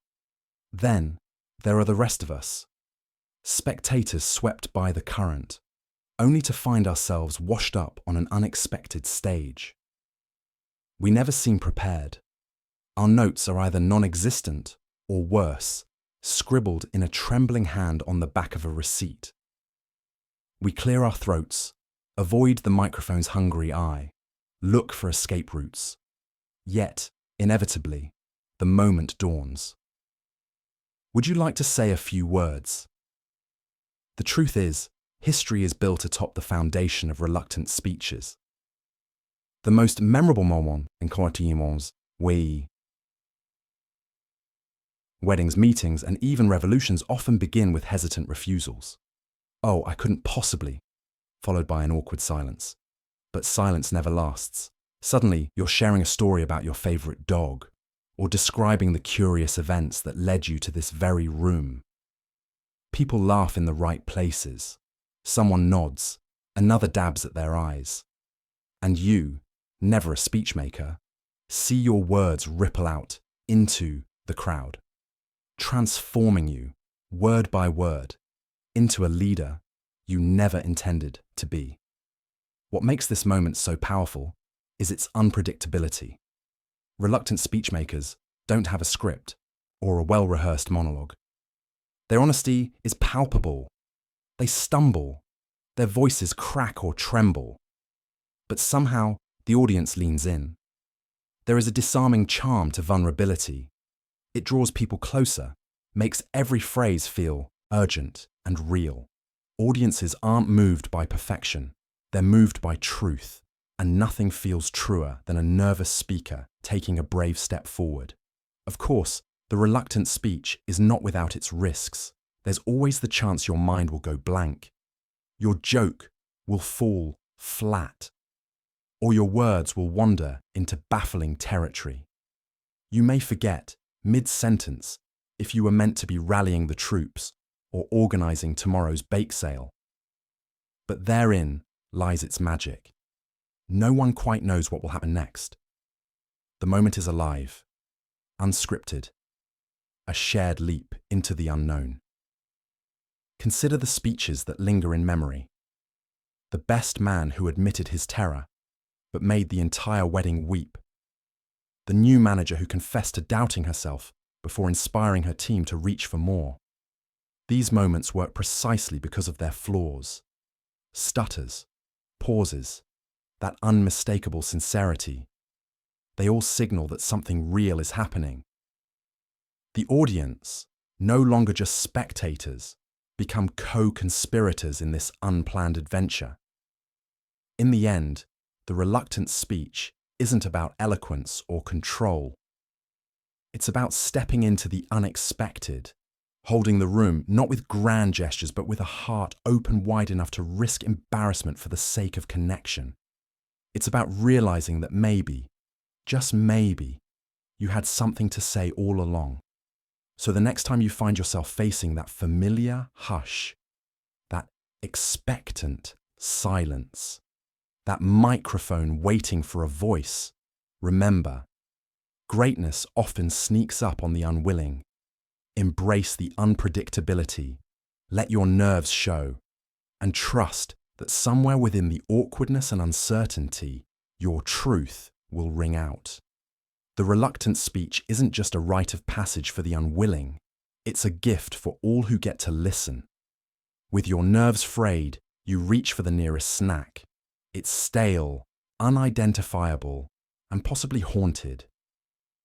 A: Then, there are the rest of us, spectators swept by the current, only to find ourselves washed up on an unexpected stage. We never seem prepared. Our notes are either non-existent or worse, scribbled in a trembling hand on the back of a receipt. We clear our throats, avoid the microphone's hungry eye, look for escape routes. Yet, inevitably, the moment dawns. Would you like to say a few words? The truth is, history is built atop the foundation of reluctant speeches. The most memorable moment in continuons, weddings, meetings, and even revolutions often begin with hesitant refusals. Oh, I couldn't possibly, followed by an awkward silence. But silence never lasts. Suddenly, you're sharing a story about your favorite dog, or describing the curious events that led you to this very room. People laugh in the right places. Someone nods, another dabs at their eyes. And you, never a speechmaker, see your words ripple out into the crowd, transforming you, word by word, into a leader you never intended to be. What makes this moment so powerful is its unpredictability. Reluctant speechmakers don't have a script or a well-rehearsed monologue. Their honesty is palpable. They stumble. Their voices crack or tremble. But somehow, the audience leans in. There is a disarming charm to vulnerability. It draws people closer, makes every phrase feel urgent and real. Audiences aren't moved by perfection. They're moved by truth, and nothing feels truer than a nervous speaker taking a brave step forward. Of course, the reluctant speech is not without its risks. There's always the chance your mind will go blank. Your joke will fall flat, or your words will wander into baffling territory. You may forget, mid-sentence, if you were meant to be rallying the troops or organizing tomorrow's bake sale. But therein lies its magic. No one quite knows what will happen next. The moment is alive, unscripted, a shared leap into the unknown. Consider the speeches that linger in memory. The best man who admitted his terror, but made the entire wedding weep. The new manager who confessed to doubting herself before inspiring her team to reach for more. These moments work precisely because of their flaws. Stutters, pauses, that unmistakable sincerity. They all signal that something real is happening. The audience, no longer just spectators, become co-conspirators in this unplanned adventure. In the end, the reluctant speech isn't about eloquence or control. It's about stepping into the unexpected, holding the room not with grand gestures but with a heart open wide enough to risk embarrassment for the sake of connection. It's about realizing that maybe, just maybe, you had something to say all along. So the next time you find yourself facing that familiar hush, that expectant silence, that microphone waiting for a voice, remember, greatness often sneaks up on the unwilling. Embrace the unpredictability, let your nerves show, and trust that somewhere within the awkwardness and uncertainty, your truth will ring out. The reluctant speech isn't just a rite of passage for the unwilling, it's a gift for all who get to listen. With your nerves frayed, you reach for the nearest snack. It's stale, unidentifiable, and possibly haunted.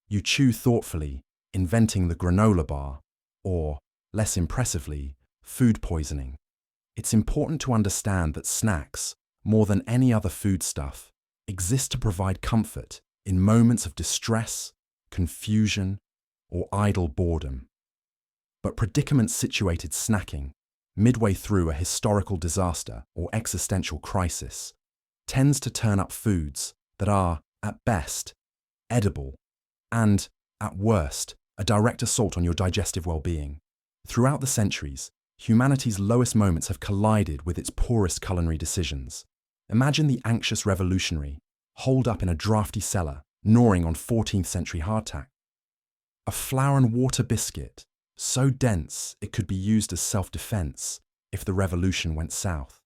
A: You chew thoughtfully, inventing the granola bar, or, less impressively, food poisoning. It's important to understand that snacks, more than any other foodstuff, exist to provide comfort in moments of distress, confusion, or idle boredom. But predicament-situated snacking, midway through a historical disaster or existential crisis, tends to turn up foods that are, at best, edible, and, at worst, a direct assault on your digestive well-being. Throughout the centuries, humanity's lowest moments have collided with its poorest culinary decisions. Imagine the anxious revolutionary, holed up in a drafty cellar, gnawing on 14th century hardtack. A flour and water biscuit, so dense it could be used as self-defense if the revolution went south.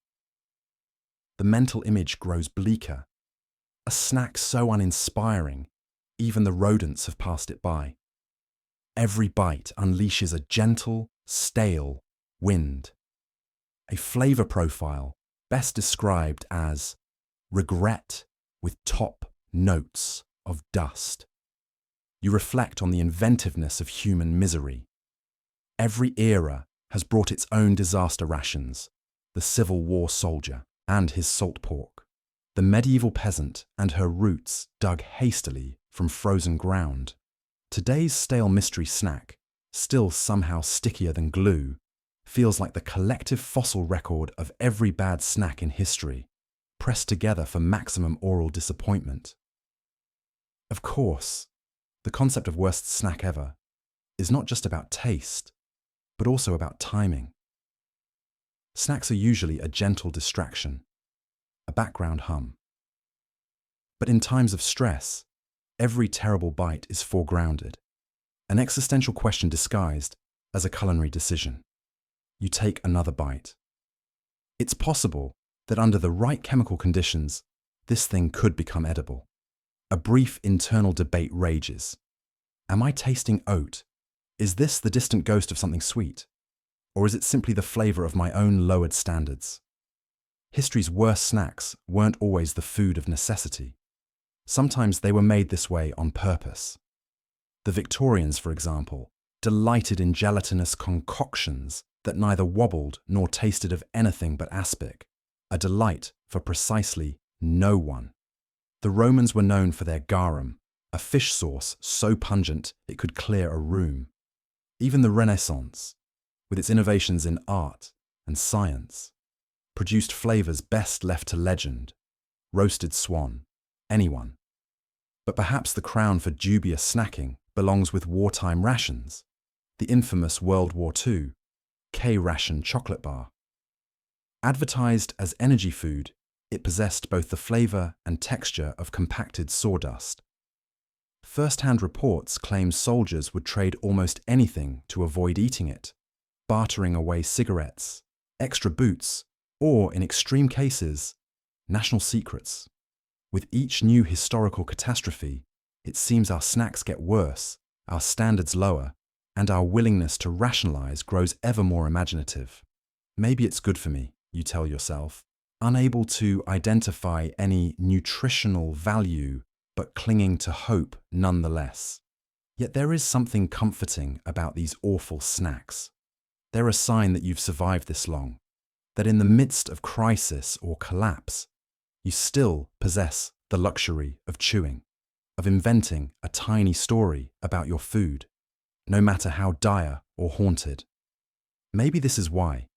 A: The mental image grows bleaker. A snack so uninspiring, even the rodents have passed it by. Every bite unleashes a gentle, stale wind. A flavor profile best described as regret with top notes of dust. You reflect on the inventiveness of human misery. Every era has brought its own disaster rations, the Civil War soldier and his salt pork, the medieval peasant and her roots dug hastily from frozen ground. Today's stale mystery snack, still somehow stickier than glue, feels like the collective fossil record of every bad snack in history, pressed together for maximum oral disappointment. Of course, the concept of worst snack ever is not just about taste, but also about timing. Snacks are usually a gentle distraction, a background hum. But in times of stress, every terrible bite is foregrounded, an existential question disguised as a culinary decision. You take another bite. It's possible that under the right chemical conditions, this thing could become edible. A brief internal debate rages. Am I tasting oat? Is this the distant ghost of something sweet? Or is it simply the flavor of my own lowered standards? History's worst snacks weren't always the food of necessity. Sometimes they were made this way on purpose. The Victorians, for example, delighted in gelatinous concoctions that neither wobbled nor tasted of anything but aspic, a delight for precisely no one. The Romans were known for their garum, a fish sauce so pungent it could clear a room. Even the Renaissance, with its innovations in art and science, produced flavors best left to legend. Roasted swan, anyone. But perhaps the crown for dubious snacking belongs with wartime rations, the infamous World War II K-ration chocolate bar. Advertised as energy food, it possessed both the flavor and texture of compacted sawdust. First-hand reports claim soldiers would trade almost anything to avoid eating it, bartering away cigarettes, extra boots, or, in extreme cases, national secrets. With each new historical catastrophe, it seems our snacks get worse, our standards lower, and our willingness to rationalize grows ever more imaginative. Maybe it's good for me, you tell yourself, unable to identify any nutritional value, but clinging to hope nonetheless. Yet there is something comforting about these awful snacks. They're a sign that you've survived this long, that in the midst of crisis or collapse, you still possess the luxury of chewing, of inventing a tiny story about your food, no matter how dire or haunted. Maybe this is why,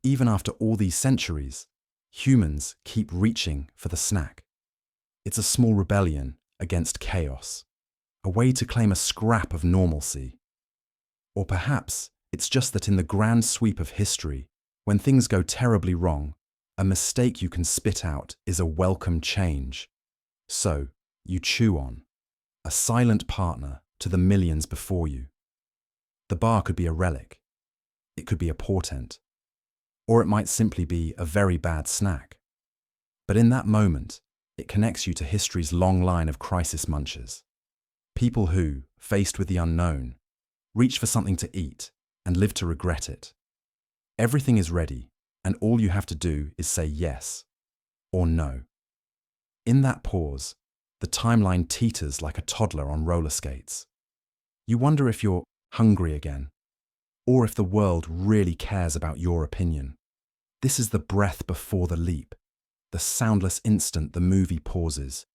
A: even after all these centuries, humans keep reaching for the snack. It's a small rebellion against chaos, a way to claim a scrap of normalcy. Or perhaps it's just that in the grand sweep of history, when things go terribly wrong, a mistake you can spit out is a welcome change. So, you chew on, a silent partner to the millions before you. The bar could be a relic. It could be a portent. Or it might simply be a very bad snack. But in that moment, it connects you to history's long line of crisis munchers. People who, faced with the unknown, reach for something to eat and live to regret it. Everything is ready, and all you have to do is say yes or no. In that pause, the timeline teeters like a toddler on roller skates. You wonder if you're hungry again, or if the world really cares about your opinion. This is the breath before the leap, the soundless instant the movie pauses,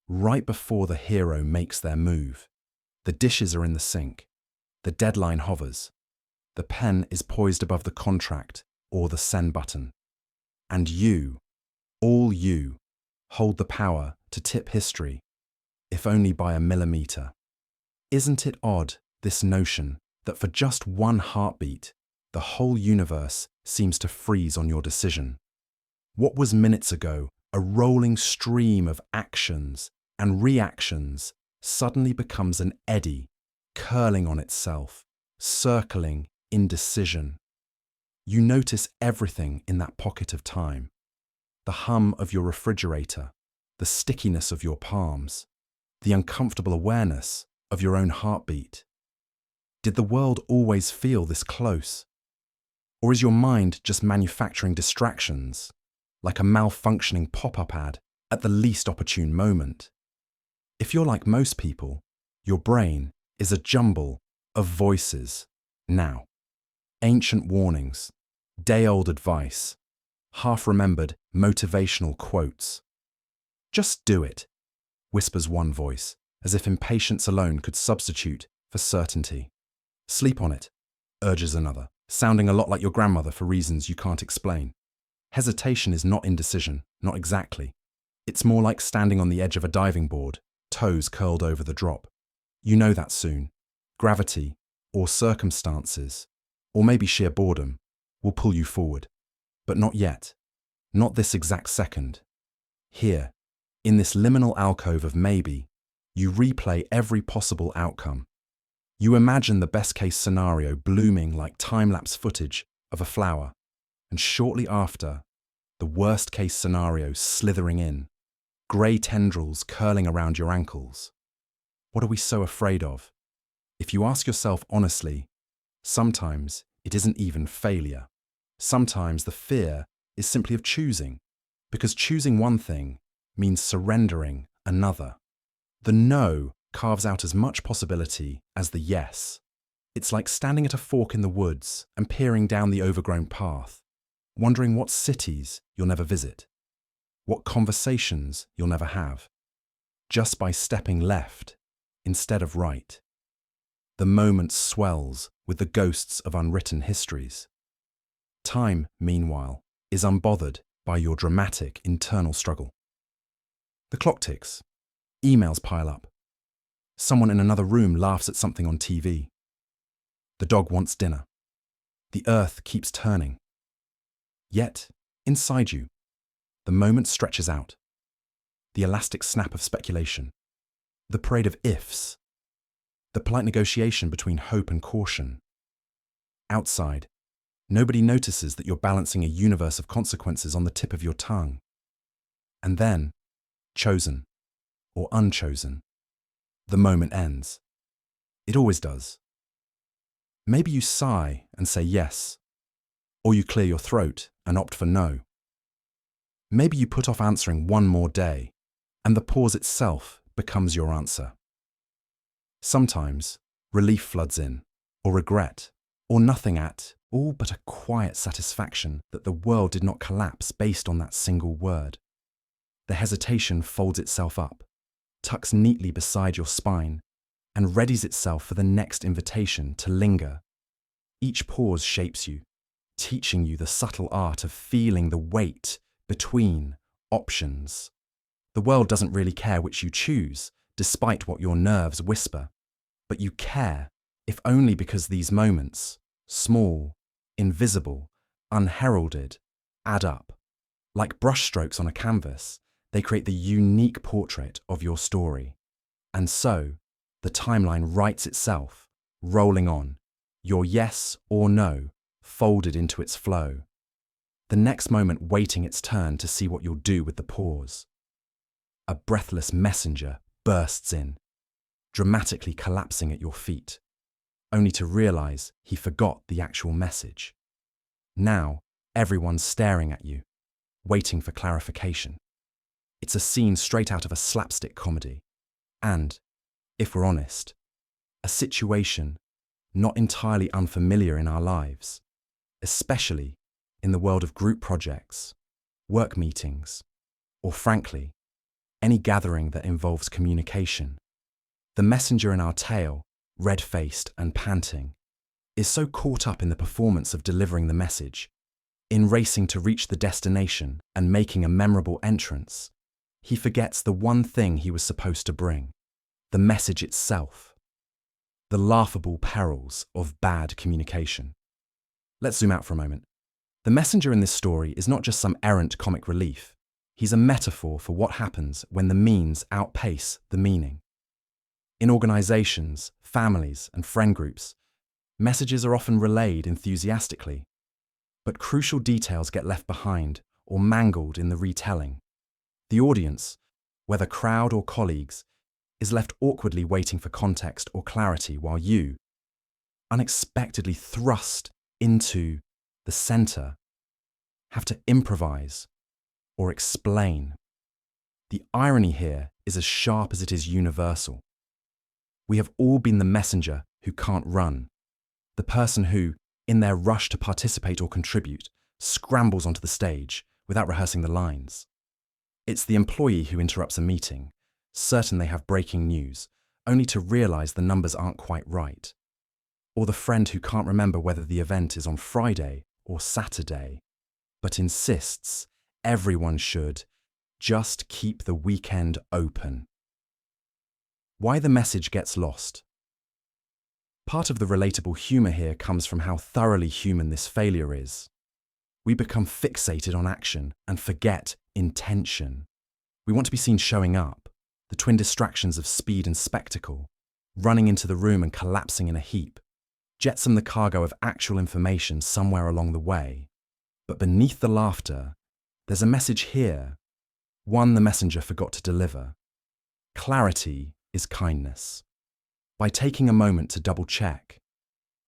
A: right before the hero makes their move. The dishes are in the sink, the deadline hovers, the pen is poised above the contract or the send button. And you, all you, hold the power to tip history, if only by a millimeter. Isn't it odd, this notion, that for just one heartbeat, the whole universe seems to freeze on your decision? What was minutes ago a rolling stream of actions and reactions suddenly becomes an eddy, curling on itself, circling indecision. You notice everything in that pocket of time. The hum of your refrigerator, the stickiness of your palms, the uncomfortable awareness of your own heartbeat. Did the world always feel this close? Or is your mind just manufacturing distractions, like a malfunctioning pop-up ad at the least opportune moment? If you're like most people, your brain is a jumble of voices now. Ancient warnings, day-old advice, half-remembered motivational quotes. Just do it, whispers one voice, as if impatience alone could substitute for certainty. Sleep on it, urges another, sounding a lot like your grandmother for reasons you can't explain. Hesitation is not indecision, not exactly. It's more like standing on the edge of a diving board, toes curled over the drop. You know that soon. Gravity, or circumstances, or maybe sheer boredom, will pull you forward. But not yet. Not this exact second. Here, in this liminal alcove of maybe, you replay every possible outcome. You imagine the best-case scenario blooming like time-lapse footage of a flower, and shortly after, the worst-case scenario slithering in, grey tendrils curling around your ankles. What are we so afraid of? If you ask yourself honestly, sometimes it isn't even failure. Sometimes the fear is simply of choosing, because choosing one thing means surrendering another. The no carves out as much possibility as the yes. It's like standing at a fork in the woods and peering down the overgrown path, wondering what cities you'll never visit, what conversations you'll never have, just by stepping left instead of right. The moment swells with the ghosts of unwritten histories. Time, meanwhile, is unbothered by your dramatic internal struggle. The clock ticks. Emails pile up. Someone in another room laughs at something on TV. The dog wants dinner. The earth keeps turning. Yet, inside you, the moment stretches out. The elastic snap of speculation. The parade of ifs. The polite negotiation between hope and caution. Outside, nobody notices that you're balancing a universe of consequences on the tip of your tongue. And then, chosen or unchosen, the moment ends. It always does. Maybe you sigh and say yes, or you clear your throat and opt for no. Maybe you put off answering one more day, and the pause itself becomes your answer. Sometimes, relief floods in, or regret, or nothing at all but a quiet satisfaction that the world did not collapse based on that single word. The hesitation folds itself up, tucks neatly beside your spine, and readies itself for the next invitation to linger. Each pause shapes you, teaching you the subtle art of feeling the weight between options. The world doesn't really care which you choose, despite what your nerves whisper. But you care, if only because these moments, small, invisible, unheralded, add up. Like brushstrokes on a canvas, they create the unique portrait of your story. And so, the timeline writes itself, rolling on, your yes or no folded into its flow. the next moment waiting its turn to see what you'll do with the pause. A breathless messenger bursts in, dramatically collapsing at your feet, only to realize he forgot the actual message. Now, everyone's staring at you, waiting for clarification. It's a scene straight out of a slapstick comedy, and, if we're honest, a situation not entirely unfamiliar in our lives, especially in the world of group projects, work meetings, or frankly, any gathering that involves communication. The messenger in our tale, red-faced and panting, is so caught up in the performance of delivering the message, in racing to reach the destination and making a memorable entrance, he forgets the one thing he was supposed to bring, the message itself. The laughable perils of bad communication. Let's zoom out for a moment. The messenger in this story is not just some errant comic relief. He's a metaphor for what happens when the means outpace the meaning. In organizations, families, and friend groups, messages are often relayed enthusiastically, but crucial details get left behind or mangled in the retelling. The audience, whether crowd or colleagues, is left awkwardly waiting for context or clarity while you, unexpectedly thrust into the center, have to improvise or explain. The irony here is as sharp as it is universal. We have all been the messenger who can't run, the person who, in their rush to participate or contribute, scrambles onto the stage without rehearsing the lines. It's the employee who interrupts a meeting, certain they have breaking news, only to realize the numbers aren't quite right. Or the friend who can't remember whether the event is on Friday or Saturday, but insists everyone should just keep the weekend open. Why the message gets lost. Part of the relatable humor here comes from how thoroughly human this failure is. We become fixated on action and forget intention. We want to be seen showing up, the twin distractions of speed and spectacle, running into the room and collapsing in a heap, jetsam the cargo of actual information somewhere along the way. But beneath the laughter, there's a message here, one the messenger forgot to deliver. Clarity is kindness. By taking a moment to double-check,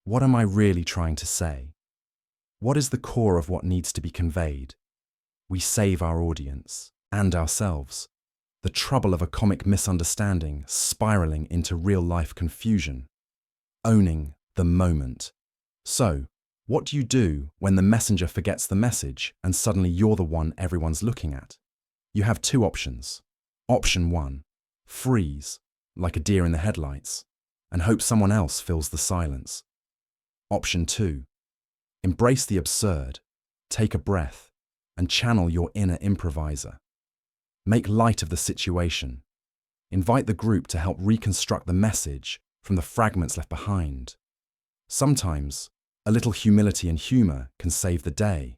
A: what am I really trying to say? What is the core of what needs to be conveyed? We save our audience and ourselves the trouble of a comic misunderstanding spiraling into real-life confusion. Owning the moment. So, what do you do when the messenger forgets the message and suddenly you're the one everyone's looking at? You have two options. Option 1, freeze, like a deer in the headlights, and hope someone else fills the silence. Option 2, embrace the absurd, take a breath, and channel your inner improviser. Make light of the situation. Invite the group to help reconstruct the message from the fragments left behind. Sometimes, a little humility and humor can save the day,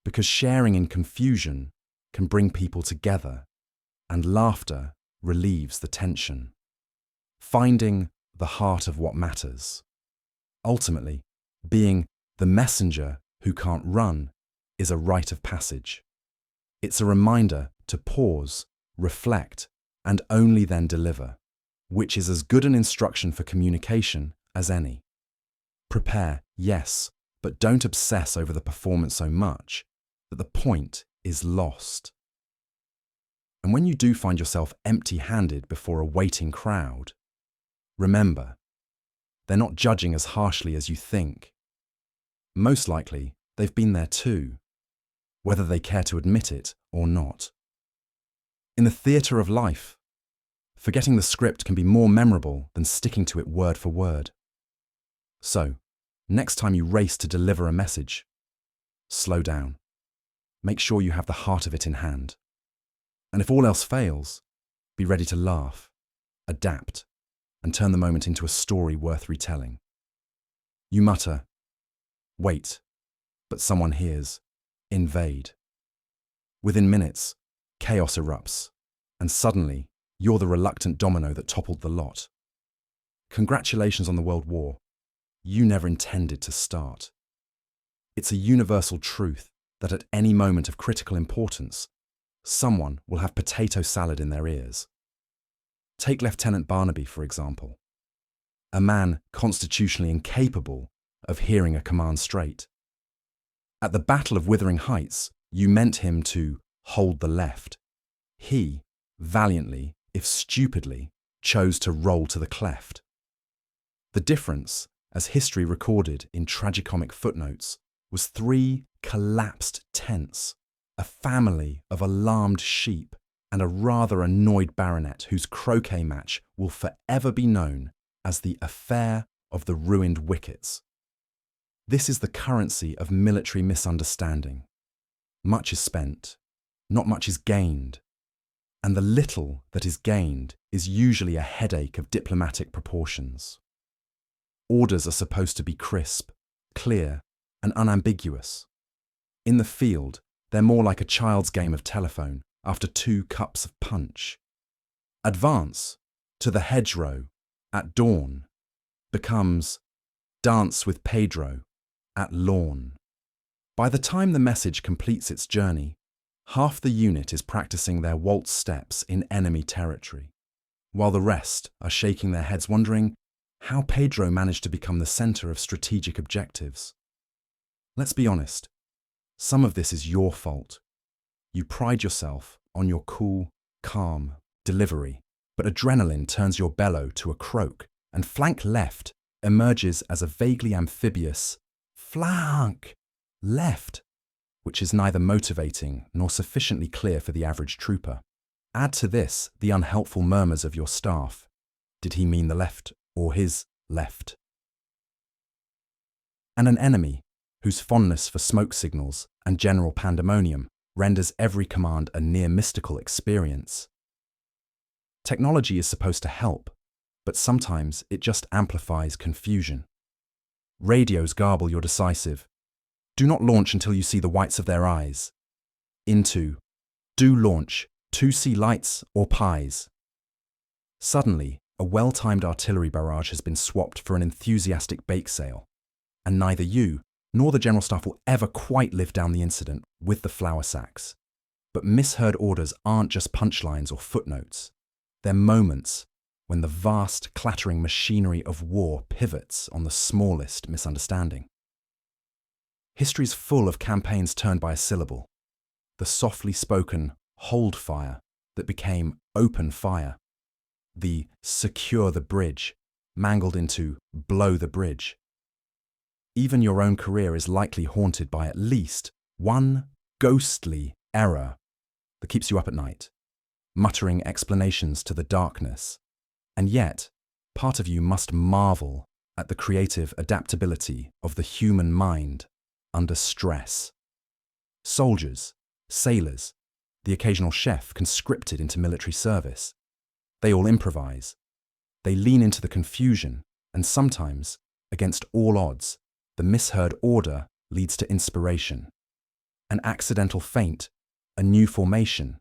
A: because sharing in confusion can bring people together, and laughter relieves the tension. Finding the heart of what matters. Ultimately, being the messenger who can't run is a rite of passage. It's a reminder to pause, reflect, and only then deliver, which is as good an instruction for communication as any. Prepare, yes, but don't obsess over the performance so much that the point is lost. And when you do find yourself empty-handed before a waiting crowd, remember, they're not judging as harshly as you think. Most likely, they've been there too, whether they care to admit it or not. In the theatre of life, forgetting the script can be more memorable than sticking to it word for word. So, next time you race to deliver a message, slow down. Make sure you have the heart of it in hand. And if all else fails, be ready to laugh, adapt, and turn the moment into a story worth retelling. You mutter, wait, but someone hears, invade. Within minutes, chaos erupts, and suddenly, you're the reluctant domino that toppled the lot. Congratulations on the World War. You never intended to start. It's a universal truth that at any moment of critical importance, someone will have potato salad in their ears. Take Lieutenant Barnaby, for example, a man constitutionally incapable of hearing a command straight. At the Battle of Wuthering Heights, you meant him to hold the left. He, valiantly, if stupidly, chose to roll to the cleft. The difference, as history recorded in tragicomic footnotes, was 3 collapsed tents, a family of alarmed sheep, and a rather annoyed baronet whose croquet match will forever be known as the affair of the ruined wickets. This is the currency of military misunderstanding. Much is spent, not much is gained, and the little that is gained is usually a headache of diplomatic proportions. Orders are supposed to be crisp, clear, and unambiguous. In the field, they're more like a child's game of telephone after 2 cups of punch. Advance to the hedgerow at dawn becomes dance with Pedro at lawn. By the time the message completes its journey, half the unit is practicing their waltz steps in enemy territory, while the rest are shaking their heads wondering how Pedro managed to become the center of strategic objectives. Let's be honest, some of this is your fault. You pride yourself on your cool, calm delivery, but adrenaline turns your bellow to a croak, and flank left emerges as a vaguely amphibious flank left, which is neither motivating nor sufficiently clear for the average trooper. Add to this the unhelpful murmurs of your staff. Did he mean the left or his left? And an enemy whose fondness for smoke signals and general pandemonium renders every command a near mystical experience. Technology is supposed to help, but sometimes it just amplifies confusion. Radios garble your decisive, "Do not launch until you see the whites of their eyes," into, "Do launch, to see lights or pies." Suddenly, a well-timed artillery barrage has been swapped for an enthusiastic bake sale, and neither you nor the General Staff will ever quite live down the incident with the flour sacks. But misheard orders aren't just punchlines or footnotes. They're moments when the vast, clattering machinery of war pivots on the smallest misunderstanding. History's full of campaigns turned by a syllable. The softly spoken hold fire that became open fire. The secure the bridge mangled into blow the bridge. Even your own career is likely haunted by at least one ghostly error that keeps you up at night, muttering explanations to the darkness. And yet, part of you must marvel at the creative adaptability of the human mind under stress. Soldiers, sailors, the occasional chef conscripted into military service. They all improvise. They lean into the confusion, and sometimes, against all odds, the misheard order leads to inspiration. An accidental feint, a new formation,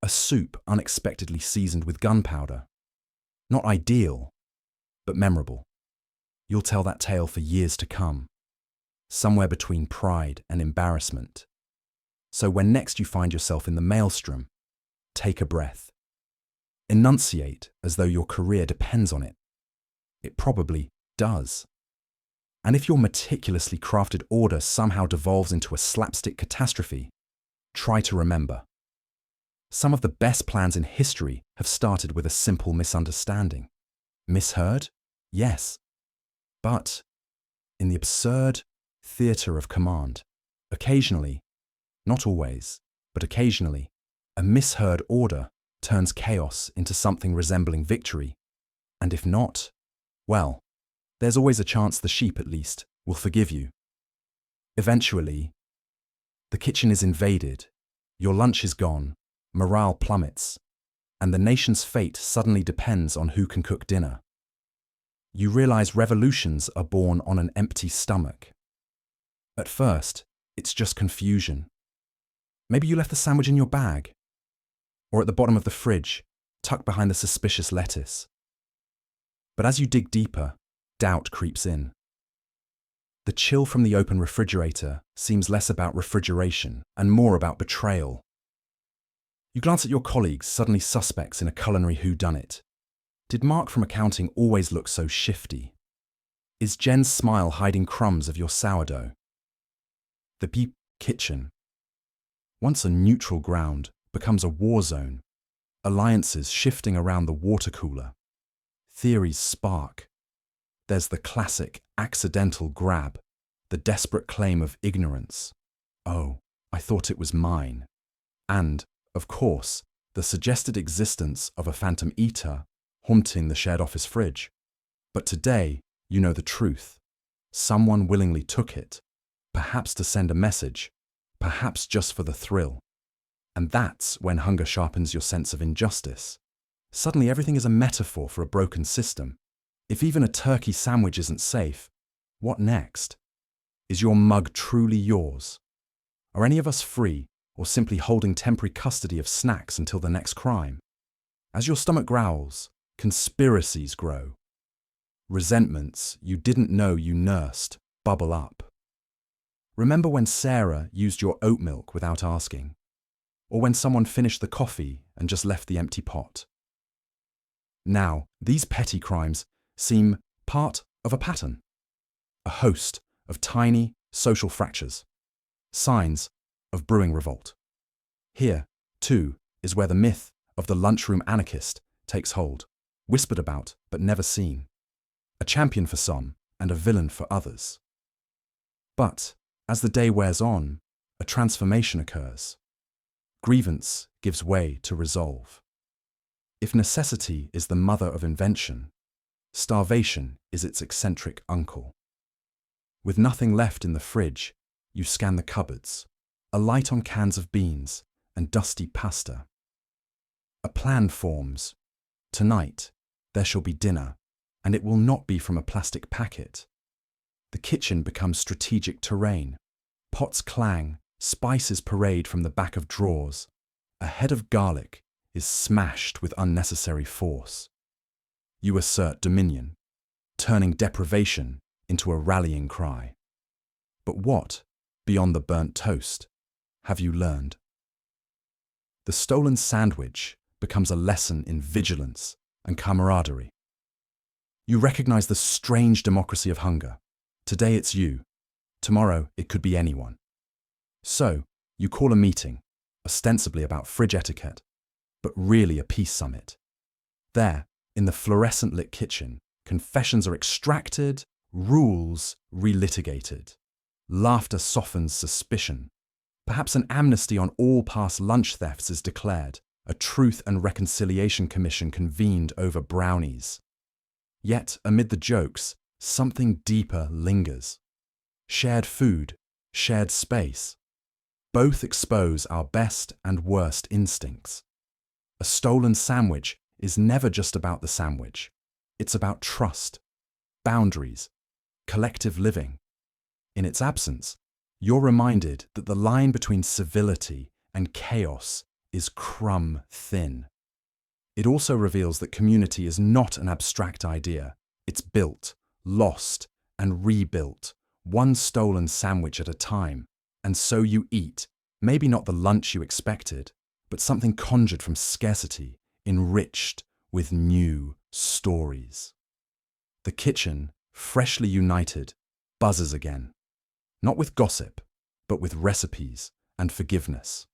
A: a soup unexpectedly seasoned with gunpowder. Not ideal, but memorable. You'll tell that tale for years to come, somewhere between pride and embarrassment. So when next you find yourself in the maelstrom, take a breath. Enunciate as though your career depends on it. It probably does. And if your meticulously crafted order somehow devolves into a slapstick catastrophe, try to remember. Some of the best plans in history have started with a simple misunderstanding. Misheard? Yes. But in the absurd theatre of command, occasionally, not always, but occasionally, a misheard order turns chaos into something resembling victory. And if not, well, there's always a chance the sheep, at least, will forgive you. Eventually, the kitchen is invaded, your lunch is gone, morale plummets, and the nation's fate suddenly depends on who can cook dinner. You realize revolutions are born on an empty stomach. At first, it's just confusion. Maybe you left the sandwich in your bag, or at the bottom of the fridge, tucked behind the suspicious lettuce. But as you dig deeper, doubt creeps in. The chill from the open refrigerator seems less about refrigeration and more about betrayal. You glance at your colleagues, suddenly suspects in a culinary whodunit. Did Mark from accounting always look so shifty? Is Jen's smile hiding crumbs of your sourdough? The kitchen, once a neutral ground, becomes a war zone. Alliances shifting around the water cooler. Theories spark. There's the classic accidental grab, the desperate claim of ignorance. Oh, I thought it was mine. And, of course, the suggested existence of a phantom eater haunting the shared office fridge. But today, you know the truth. Someone willingly took it, perhaps to send a message, perhaps just for the thrill. And that's when hunger sharpens your sense of injustice. Suddenly everything is a metaphor for a broken system. If even a turkey sandwich isn't safe, what next? Is your mug truly yours? Are any of us free, or simply holding temporary custody of snacks until the next crime? As your stomach growls, conspiracies grow. Resentments you didn't know you nursed bubble up. Remember when Sarah used your oat milk without asking? Or when someone finished the coffee and just left the empty pot? Now, these petty crimes seem part of a pattern, a host of tiny social fractures, signs of brewing revolt. Here, too, is where the myth of the lunchroom anarchist takes hold, whispered about but never seen, a champion for some and a villain for others. But, as the day wears on, a transformation occurs. Grievance gives way to resolve. If necessity is the mother of invention, starvation is its eccentric uncle. With nothing left in the fridge, you scan the cupboards, a light on cans of beans and dusty pasta. A plan forms. Tonight, there shall be dinner, and it will not be from a plastic packet. The kitchen becomes strategic terrain. Pots clang, spices parade from the back of drawers. A head of garlic is smashed with unnecessary force. You assert dominion, turning deprivation into a rallying cry. But what, beyond the burnt toast, have you learned? The stolen sandwich becomes a lesson in vigilance and camaraderie. You recognize the strange democracy of hunger. Today it's you. Tomorrow it could be anyone. So, you call a meeting, ostensibly about fridge etiquette, but really a peace summit. There, in the fluorescent-lit kitchen, confessions are extracted, rules relitigated. Laughter softens suspicion. Perhaps an amnesty on all past lunch thefts is declared, a Truth and Reconciliation Commission convened over brownies. Yet, amid the jokes, something deeper lingers. Shared food, shared space. Both expose our best and worst instincts. A stolen sandwich is never just about the sandwich. It's about trust, boundaries, collective living. In its absence, you're reminded that the line between civility and chaos is crumb thin. It also reveals that community is not an abstract idea. It's built, lost, and rebuilt, one stolen sandwich at a time. And so you eat, maybe not the lunch you expected, but something conjured from scarcity, enriched with new stories. The kitchen, freshly united, buzzes again. Not with gossip, but with recipes and forgiveness.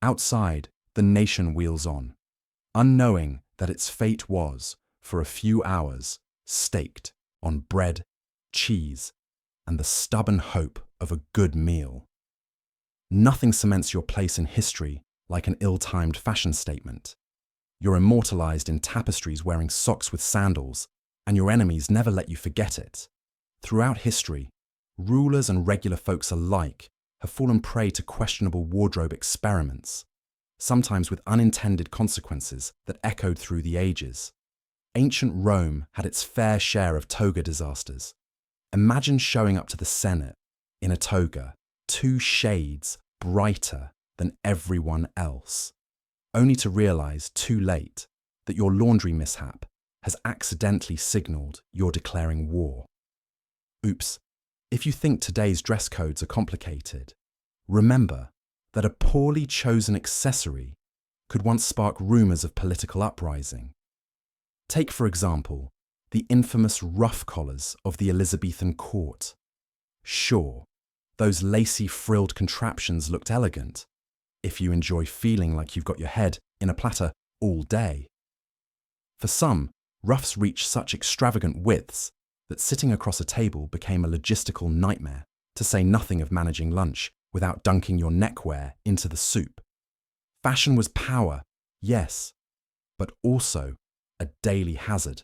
A: Outside, the nation wheels on, unknowing that its fate was, for a few hours, staked on bread, cheese, and the stubborn hope of a good meal. Nothing cements your place in history like an ill-timed fashion statement. You're immortalized in tapestries wearing socks with sandals, and your enemies never let you forget it. Throughout history, rulers and regular folks alike have fallen prey to questionable wardrobe experiments, sometimes with unintended consequences that echoed through the ages. Ancient Rome had its fair share of toga disasters. Imagine showing up to the Senate in a toga, 2 shades brighter than everyone else, only to realize too late that your laundry mishap has accidentally signaled you're declaring war. Oops, If you think today's dress codes are complicated, remember that a poorly chosen accessory could once spark rumours of political uprising. Take, for example, the infamous ruff collars of the Elizabethan court. Sure, those lacy frilled contraptions looked elegant, if you enjoy feeling like you've got your head in a platter all day. For some, ruffs reached such extravagant widths that sitting across a table became a logistical nightmare, to say nothing of managing lunch without dunking your neckwear into the soup. Fashion was power, yes, but also a daily hazard.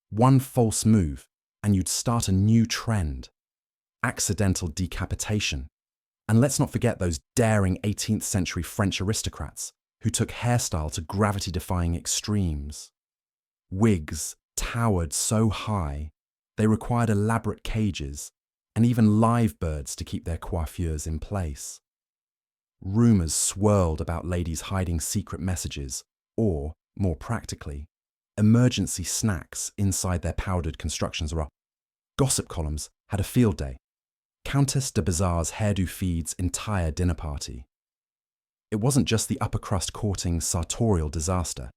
A: One false move and you'd start a new trend. Accidental decapitation. And let's not forget those daring 18th century French aristocrats who took hairstyle to gravity-defying extremes. Wigs towered so high, they required elaborate cages and even live birds to keep their coiffures in place. Rumours swirled about ladies hiding secret messages or, more practically, emergency snacks inside their powdered constructions. Gossip columns had a field day. Countess de Bizarre's hairdo feed's entire dinner party. It wasn't just the upper crust courting sartorial disaster.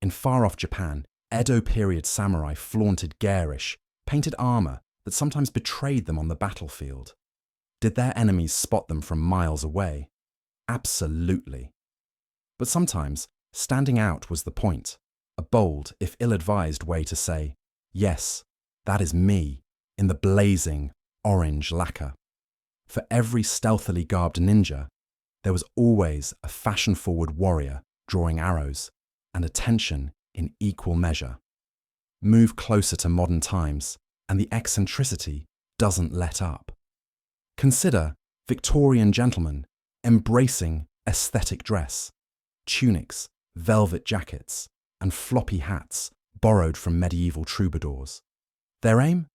A: In far-off Japan, Edo period samurai flaunted garish, painted armour that sometimes betrayed them on the battlefield. Did their enemies spot them from miles away? Absolutely. But sometimes, standing out was the point, a bold, if ill-advised way to say, yes, that is me, in the blazing, orange lacquer. For every stealthily garbed ninja, there was always a fashion-forward warrior drawing arrows, and attention in equal measure. Move closer to modern times, and the eccentricity doesn't let up. Consider Victorian gentlemen embracing aesthetic dress, tunics, velvet jackets, and floppy hats borrowed from medieval troubadours. Their aim?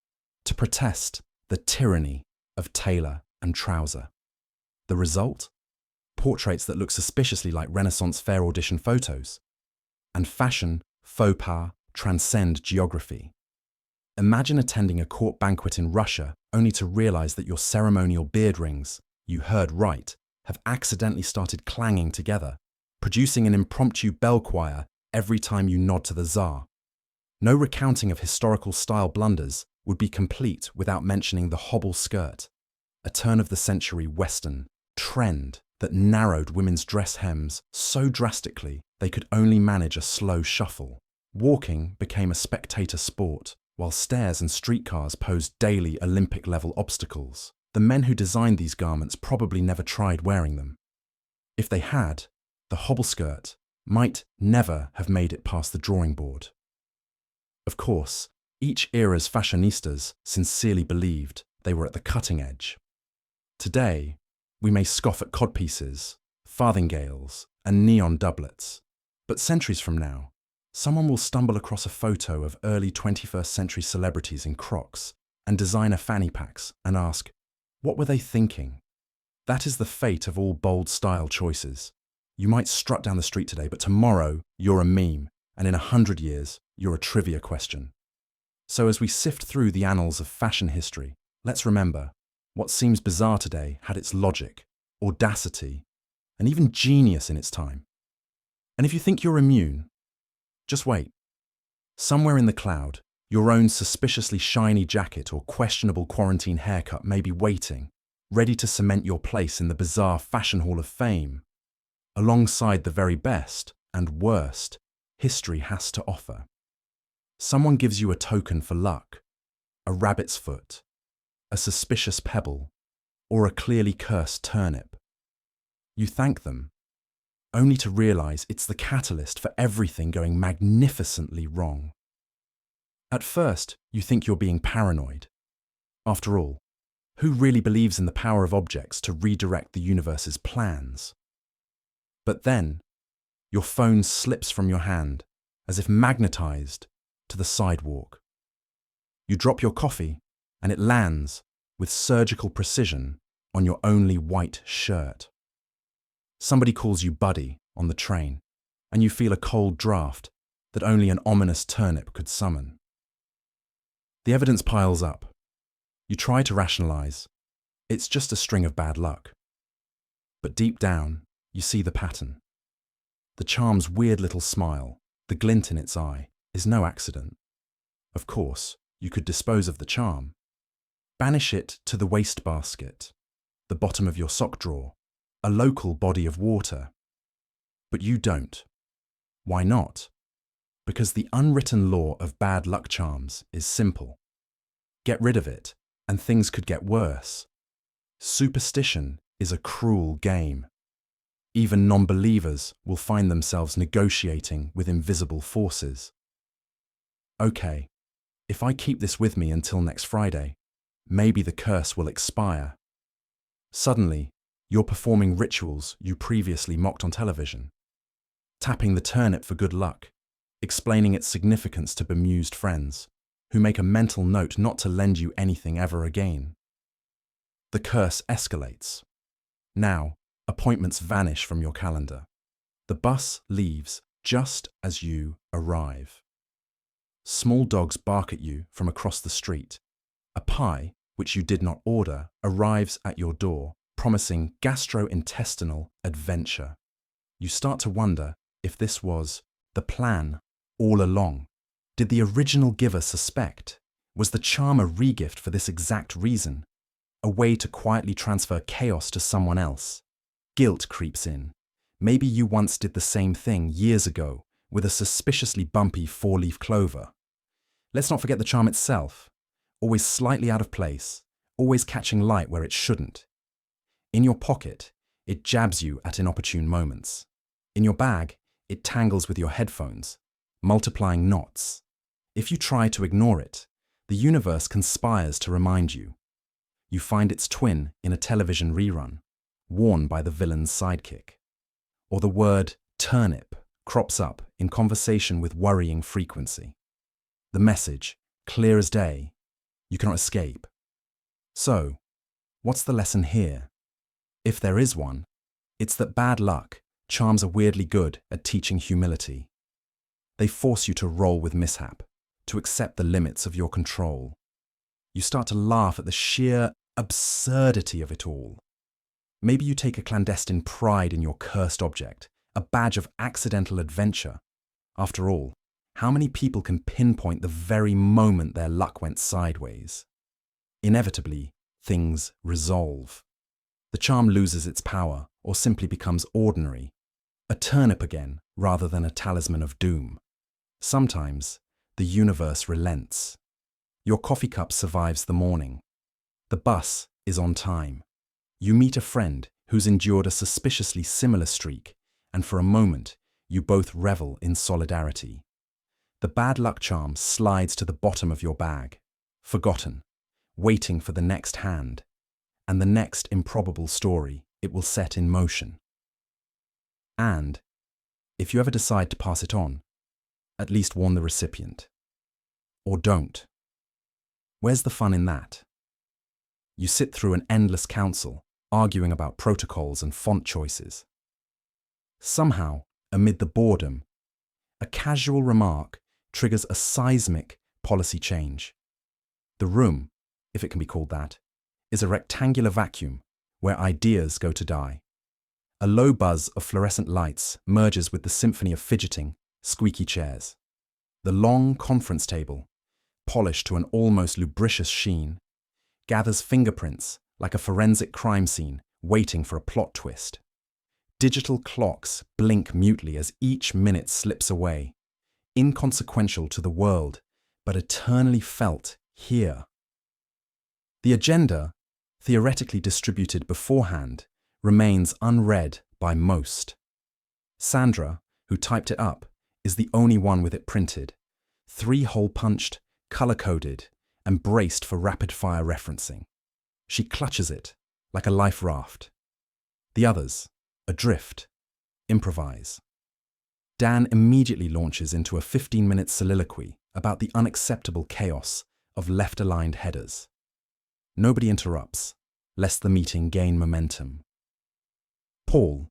A: To protest the tyranny of tailor and trouser. The result? Portraits that look suspiciously like Renaissance fair audition photos. And fashion, faux pas, transcend geography. Imagine attending a court banquet in Russia only to realize that your ceremonial beard rings, you heard right, have accidentally started clanging together, producing an impromptu bell choir every time you nod to the Tsar. No recounting of historical style blunders would be complete without mentioning the hobble skirt, a turn-of-the-century Western trend that narrowed women's dress hems so drastically they could only manage a slow shuffle. Walking became a spectator sport, while stairs and streetcars posed daily Olympic-level obstacles. The men who designed these garments probably never tried wearing them. If they had, the hobble skirt might never have made it past the drawing board. Of course, each era's fashionistas sincerely believed they were at the cutting edge. Today, we may scoff at codpieces, farthingales, and neon doublets, but centuries from now, someone will stumble across a photo of early 21st century celebrities in Crocs and designer fanny packs and ask, what were they thinking? That is the fate of all bold style choices. You might strut down the street today, but tomorrow you're a meme, and in 100 years, you're a trivia question. So as we sift through the annals of fashion history, let's remember, what seems bizarre today had its logic, audacity, and even genius in its time. And if you think you're immune, just wait. Somewhere in the cloud, your own suspiciously shiny jacket or questionable quarantine haircut may be waiting, ready to cement your place in the bizarre fashion hall of fame, alongside the very best and worst history has to offer. Someone gives you a token for luck, a rabbit's foot, a suspicious pebble, or a clearly cursed turnip. You thank them, only to realize it's the catalyst for everything going magnificently wrong. At first, you think you're being paranoid. After all, who really believes in the power of objects to redirect the universe's plans? But then, your phone slips from your hand, as if magnetized, to the sidewalk. You drop your coffee, and it lands, with surgical precision, on your only white shirt. Somebody calls you buddy on the train, and you feel a cold draft that only an ominous turnip could summon. The evidence piles up. You try to rationalize. It's just a string of bad luck. But deep down, you see the pattern. The charm's weird little smile, the glint in its eye, is no accident. Of course, you could dispose of the charm. Banish it to the wastebasket, the bottom of your sock drawer, a local body of water. But you don't. Why not? Because the unwritten law of bad luck charms is simple. Get rid of it, and things could get worse. Superstition is a cruel game. Even non-believers will find themselves negotiating with invisible forces. Okay, if I keep this with me until next Friday, maybe the curse will expire. Suddenly, you're performing rituals you previously mocked on television. Tapping the turnip for good luck, explaining its significance to bemused friends, who make a mental note not to lend you anything ever again. The curse escalates. Now, appointments vanish from your calendar. The bus leaves just as you arrive. Small dogs bark at you from across the street. A pie, which you did not order, arrives at your door, promising gastrointestinal adventure. You start to wonder if this was the plan all along. Did the original giver suspect? Was the charm a regift for this exact reason? A way to quietly transfer chaos to someone else? Guilt creeps in. Maybe you once did the same thing years ago with a suspiciously bumpy four-leaf clover. Let's not forget the charm itself. Always slightly out of place, always catching light where it shouldn't. In your pocket, it jabs you at inopportune moments. In your bag, it tangles with your headphones, multiplying knots. If you try to ignore it, the universe conspires to remind you. You find its twin in a television rerun, worn by the villain's sidekick. Or the word turnip crops up in conversation with worrying frequency. The message, clear as day, you cannot escape. So, what's the lesson here? If there is one, it's that bad luck charms are weirdly good at teaching humility. They force you to roll with mishap, to accept the limits of your control. You start to laugh at the sheer absurdity of it all. Maybe you take a clandestine pride in your cursed object, a badge of accidental adventure. After all, how many people can pinpoint the very moment their luck went sideways? Inevitably, things resolve. The charm loses its power or simply becomes ordinary, a turnip again rather than a talisman of doom. Sometimes, the universe relents. Your coffee cup survives the morning. The bus is on time. You meet a friend who's endured a suspiciously similar streak, and for a moment, you both revel in solidarity. The bad luck charm slides to the bottom of your bag, forgotten, waiting for the next hand, and the next improbable story it will set in motion. And, if you ever decide to pass it on, at least warn the recipient. Or don't. Where's the fun in that? You sit through an endless council, arguing about protocols and font choices. Somehow, amid the boredom, a casual remark triggers a seismic policy change. The room, if it can be called that, is a rectangular vacuum where ideas go to die. A low buzz of fluorescent lights merges with the symphony of fidgeting, squeaky chairs. The long conference table, polished to an almost lubricious sheen, gathers fingerprints like a forensic crime scene waiting for a plot twist. Digital clocks blink mutely as each minute slips away, inconsequential to the world, but eternally felt here. The agenda, theoretically distributed beforehand, remains unread by most. Sandra, who typed it up, is the only one with it printed, 3-hole punched, color-coded, and braced for rapid-fire referencing. She clutches it like a life raft. The others, adrift, improvise. Dan immediately launches into a 15-minute soliloquy about the unacceptable chaos of left-aligned headers. Nobody interrupts, lest the meeting gain momentum. Paul,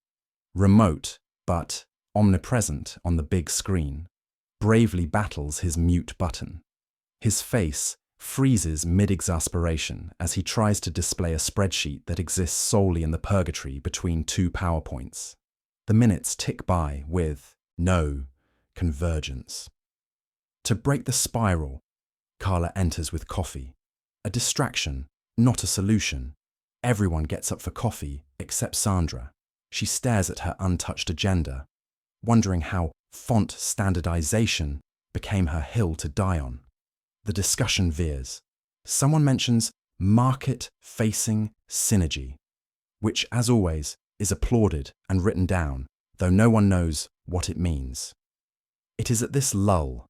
A: remote but omnipresent on the big screen, bravely battles his mute button. His face freezes mid-exasperation as he tries to display a spreadsheet that exists solely in the purgatory between two PowerPoints. The minutes tick by with no convergence. To break the spiral, Carla enters with coffee. A distraction, not a solution. Everyone gets up for coffee except Sandra. She stares at her untouched agenda, wondering how font standardization became her hill to die on. The discussion veers. Someone mentions market-facing synergy, which, as always, is applauded and written down, though no one knows what it means. It is at this lull,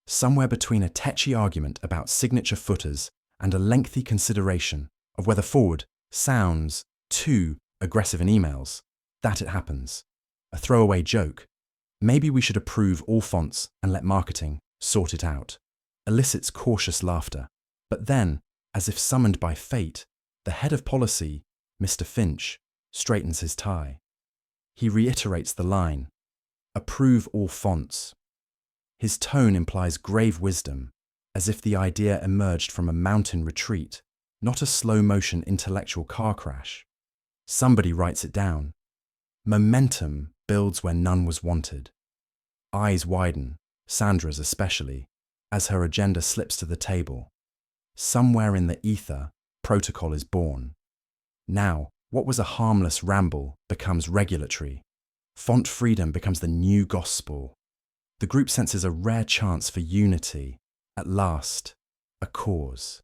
A: somewhere between a tetchy argument about signature footers and a lengthy consideration of whether forward sounds too aggressive in emails, that it happens. A throwaway joke. Maybe we should approve all fonts and let marketing sort it out. Elicits cautious laughter. But then, as if summoned by fate, the head of policy, Mr. Finch, straightens his tie. He reiterates the line, approve all fonts. His tone implies grave wisdom, as if the idea emerged from a mountain retreat, not a slow-motion intellectual car crash. Somebody writes it down. Momentum builds where none was wanted. Eyes widen, Sandra's especially, as her agenda slips to the table. Somewhere in the ether, protocol is born. Now, what was a harmless ramble becomes regulatory. Font freedom becomes the new gospel. The group senses a rare chance for unity. At last, a cause.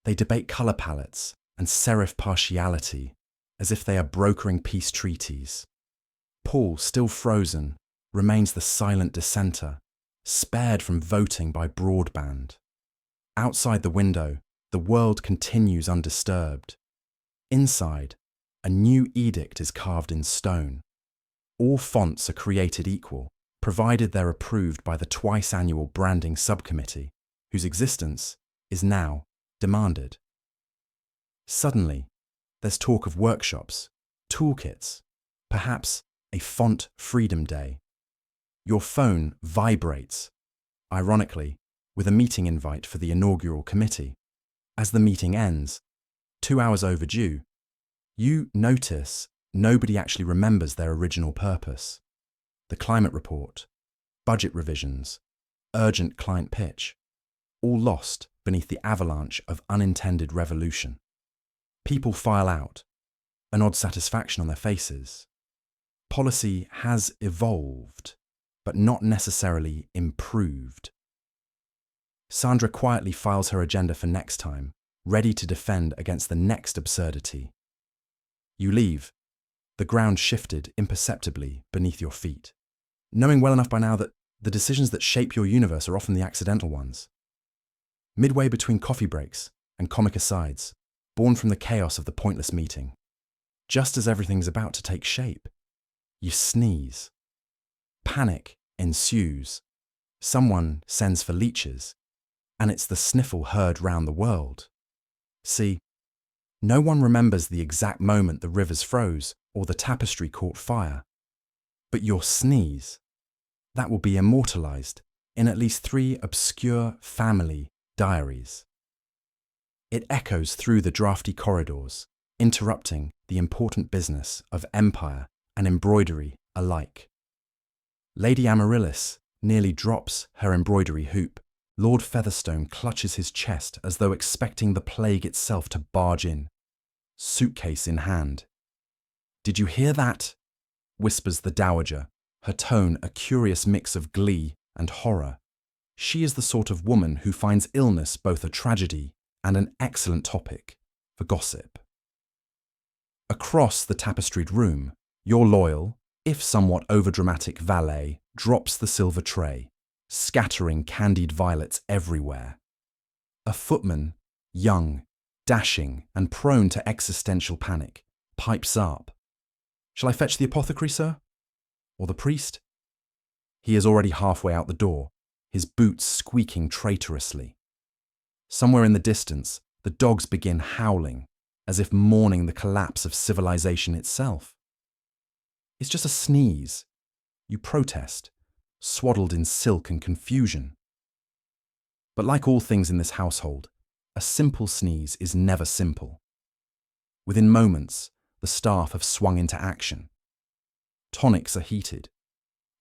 A: They debate colour palettes and serif partiality as if they are brokering peace treaties. Paul, still frozen, remains the silent dissenter, spared from voting by broadband. Outside the window, the world continues undisturbed. Inside, a new edict is carved in stone. All fonts are created equal, provided they're approved by the twice-annual branding subcommittee, whose existence is now demanded. Suddenly, there's talk of workshops, toolkits, perhaps a font freedom day. Your phone vibrates, ironically, with a meeting invite for the inaugural committee. As the meeting ends, 2 hours overdue, you notice nobody actually remembers their original purpose. The climate report, budget revisions, urgent client pitch, all lost beneath the avalanche of unintended revolution. People file out, an odd satisfaction on their faces. Policy has evolved, but not necessarily improved. Sandra quietly files her agenda for next time, ready to defend against the next absurdity. You leave, the ground shifted imperceptibly beneath your feet, knowing well enough by now that the decisions that shape your universe are often the accidental ones. Midway between coffee breaks and comic asides, born from the chaos of the pointless meeting, just as everything's about to take shape, you sneeze. Panic ensues. Someone sends for leeches, and it's the sniffle heard round the world. See, no one remembers the exact moment the rivers froze or the tapestry caught fire. But your sneeze, that will be immortalized in at least 3 obscure family diaries. It echoes through the drafty corridors, interrupting the important business of empire and embroidery alike. Lady Amaryllis nearly drops her embroidery hoop. Lord Featherstone clutches his chest as though expecting the plague itself to barge in, suitcase in hand. "Did you hear that?" whispers the dowager, her tone a curious mix of glee and horror. She is the sort of woman who finds illness both a tragedy and an excellent topic for gossip. Across the tapestried room, your loyal, if somewhat overdramatic valet drops the silver tray, scattering candied violets everywhere. A footman, young, dashing, and prone to existential panic, pipes up. "Shall I fetch the apothecary, sir? Or the priest?" He is already halfway out the door, his boots squeaking traitorously. Somewhere in the distance, the dogs begin howling, as if mourning the collapse of civilization itself. It's just a sneeze. You protest, swaddled in silk and confusion. But like all things in this household, A simple sneeze is never simple. Within moments, the staff have swung into action. Tonics are heated,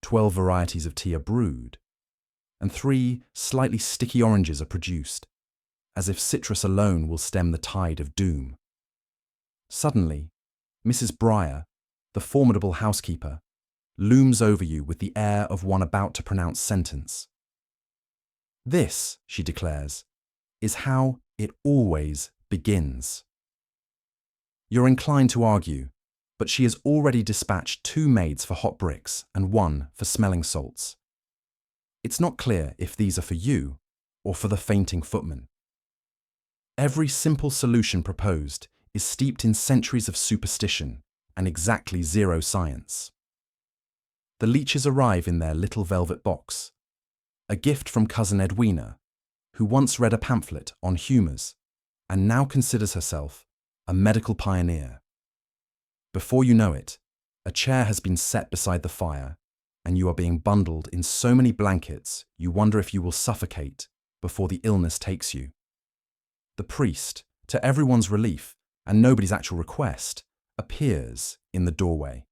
A: 12 varieties of tea are brewed, and 3 slightly sticky oranges are produced, as if citrus alone will stem the tide of doom. Suddenly, Mrs. Breyer, the formidable housekeeper, looms over you with the air of one about to pronounce sentence. This, she declares, is how it always begins. You're inclined to argue, but she has already dispatched 2 maids for hot bricks and 1 for smelling salts. It's not clear if these are for you or for the fainting footman. Every simple solution proposed is steeped in centuries of superstition and exactly zero science. The leeches arrive in their little velvet box, a gift from cousin Edwina, who once read a pamphlet on humours and now considers herself a medical pioneer. Before you know it, a chair has been set beside the fire and you are being bundled in so many blankets you wonder if you will suffocate before the illness takes you. The priest, to everyone's relief and nobody's actual request, appears in the doorway.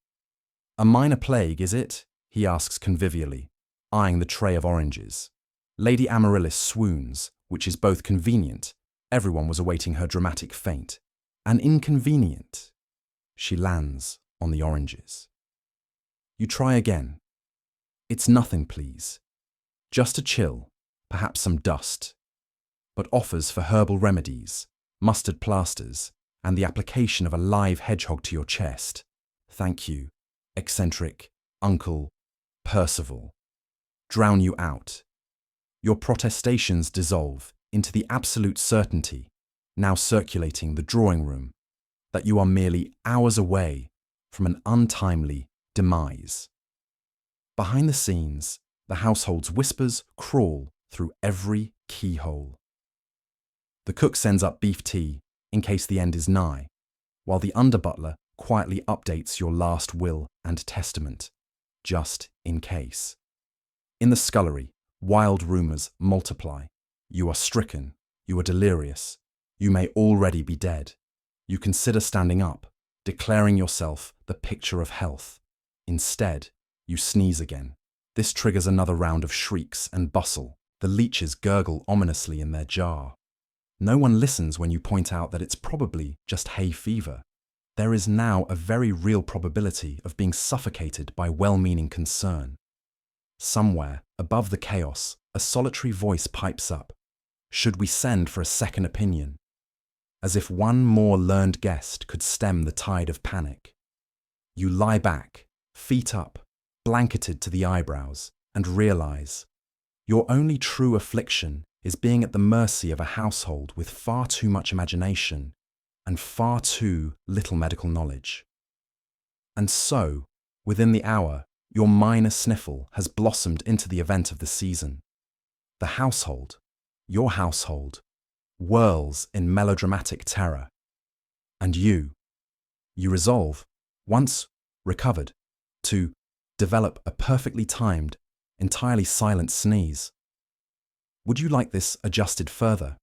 A: "A minor plague, is it?" he asks convivially, eyeing the tray of oranges. Lady Amaryllis swoons, which is both convenient, everyone was awaiting her dramatic faint, and inconvenient. She lands on the oranges. You try again. "It's nothing, please. Just a chill, perhaps some dust," but offers for herbal remedies, mustard plasters, and the application of a live hedgehog to your chest. "Thank you, eccentric Uncle Percival." Drown you out. Your protestations dissolve into the absolute certainty, now circulating the drawing room, that you are merely hours away from an untimely demise. Behind the scenes, the household's whispers crawl through every keyhole. The cook sends up beef tea in case the end is nigh, while the under-butler quietly updates your last will and testament, just in case. In the scullery, wild rumours multiply. You are stricken, you are delirious, you may already be dead. You consider standing up, declaring yourself the picture of health. Instead, you sneeze again. This triggers another round of shrieks and bustle. The leeches gurgle ominously in their jar. No one listens when you point out that it's probably just hay fever. There is now a very real probability of being suffocated by well-meaning concern. Somewhere, above the chaos, a solitary voice pipes up. Should we send for a second opinion? As if one more learned guest could stem the tide of panic. You lie back, feet up, blanketed to the eyebrows, and realize your only true affliction is being at the mercy of a household with far too much imagination and far too little medical knowledge. And so, within the hour, your minor sniffle has blossomed into the event of the season. The household, your household, whirls in melodramatic terror. And you resolve, once recovered, to develop a perfectly timed, entirely silent sneeze. Would you like this adjusted further?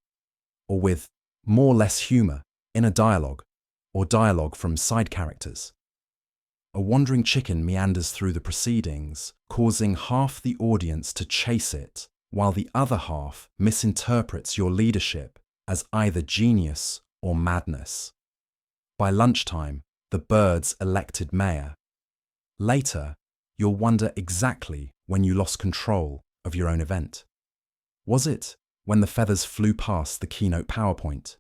A: Or with more or less humour, inner dialogue, or dialogue from side characters? A wandering chicken meanders through the proceedings, causing half the audience to chase it, while the other half misinterprets your leadership as either genius or madness. By lunchtime, the birds elected mayor. Later, you'll wonder exactly when you lost control of your own event. Was it when the feathers flew past the keynote PowerPoint?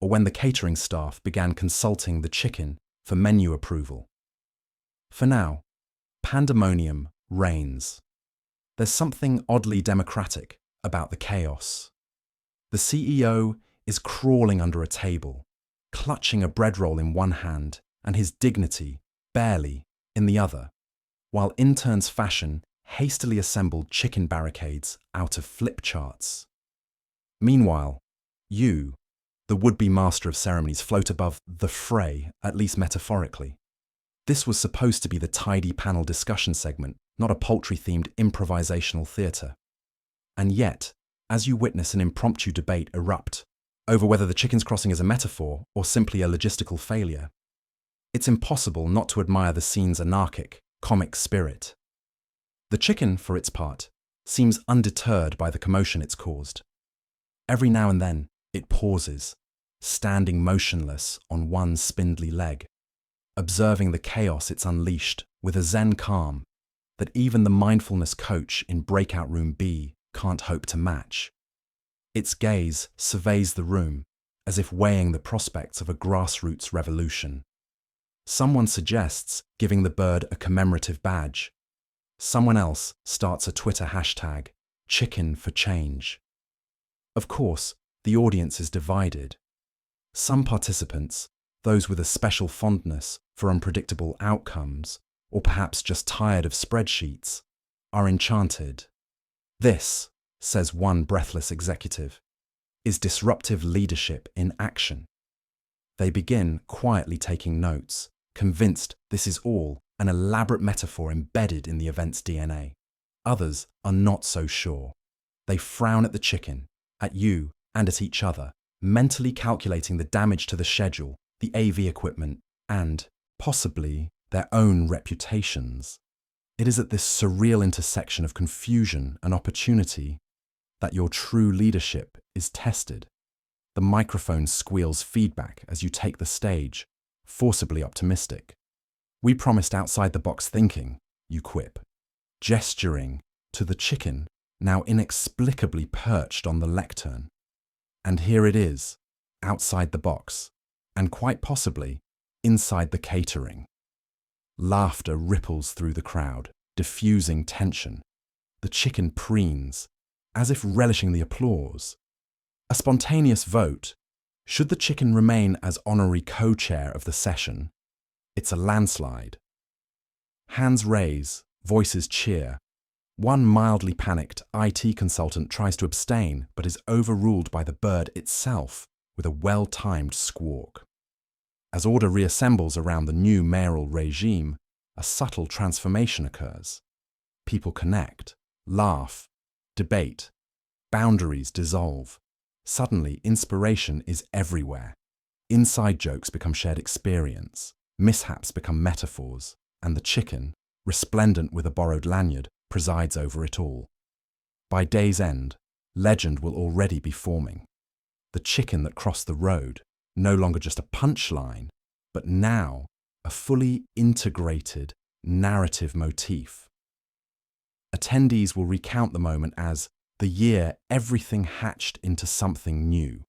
A: Or when the catering staff began consulting the chicken for menu approval? For now, pandemonium reigns. There's something oddly democratic about the chaos. The CEO is crawling under a table, clutching a bread roll in one hand and his dignity barely in the other, while interns fashion hastily assembled chicken barricades out of flip charts. Meanwhile, you, the would-be master of ceremonies, float above the fray, at least metaphorically. This was supposed to be the tidy panel discussion segment, not a poultry-themed improvisational theatre. And yet, as you witness an impromptu debate erupt, over whether the chicken's crossing is a metaphor or simply a logistical failure. It's impossible not to admire the scene's anarchic, comic spirit. The chicken, for its part, seems undeterred by the commotion it's caused. Every now and then, it pauses, standing motionless on one spindly leg, observing the chaos it's unleashed with a zen calm that even the mindfulness coach in Breakout Room B can't hope to match. Its gaze surveys the room as if weighing the prospects of a grassroots revolution. Someone suggests giving the bird a commemorative badge. Someone else starts a Twitter hashtag, Chicken for Change. Of course, the audience is divided. Some participants, those with a special fondness for unpredictable outcomes, or perhaps just tired of spreadsheets, are enchanted. This, says one breathless executive, is disruptive leadership in action. They begin quietly taking notes, convinced this is all an elaborate metaphor embedded in the event's DNA. Others are not so sure. They frown at the chicken, at you, and at each other, mentally calculating the damage to the schedule, the AV equipment, and, possibly, their own reputations. It is at this surreal intersection of confusion and opportunity that your true leadership is tested. The microphone squeals feedback as you take the stage, forcibly optimistic. "We promised outside-the-box thinking," you quip, gesturing to the chicken now inexplicably perched on the lectern. And here it is, outside the box, and quite possibly inside the catering. Laughter ripples through the crowd, diffusing tension. The chicken preens, as if relishing the applause. A spontaneous vote. Should the chicken remain as honorary co-chair of the session? It's a landslide. Hands raise, voices cheer. One mildly panicked IT consultant tries to abstain but is overruled by the bird itself with a well-timed squawk. As order reassembles around the new mayoral regime, a subtle transformation occurs. People connect, laugh, debate. Boundaries dissolve. Suddenly, inspiration is everywhere. Inside jokes become shared experience. Mishaps become metaphors. And the chicken, resplendent with a borrowed lanyard, presides over it all. By day's end, legend will already be forming. The chicken that crossed the road, no longer just a punchline, but now a fully integrated narrative motif. Attendees will recount the moment as the year everything hatched into something new.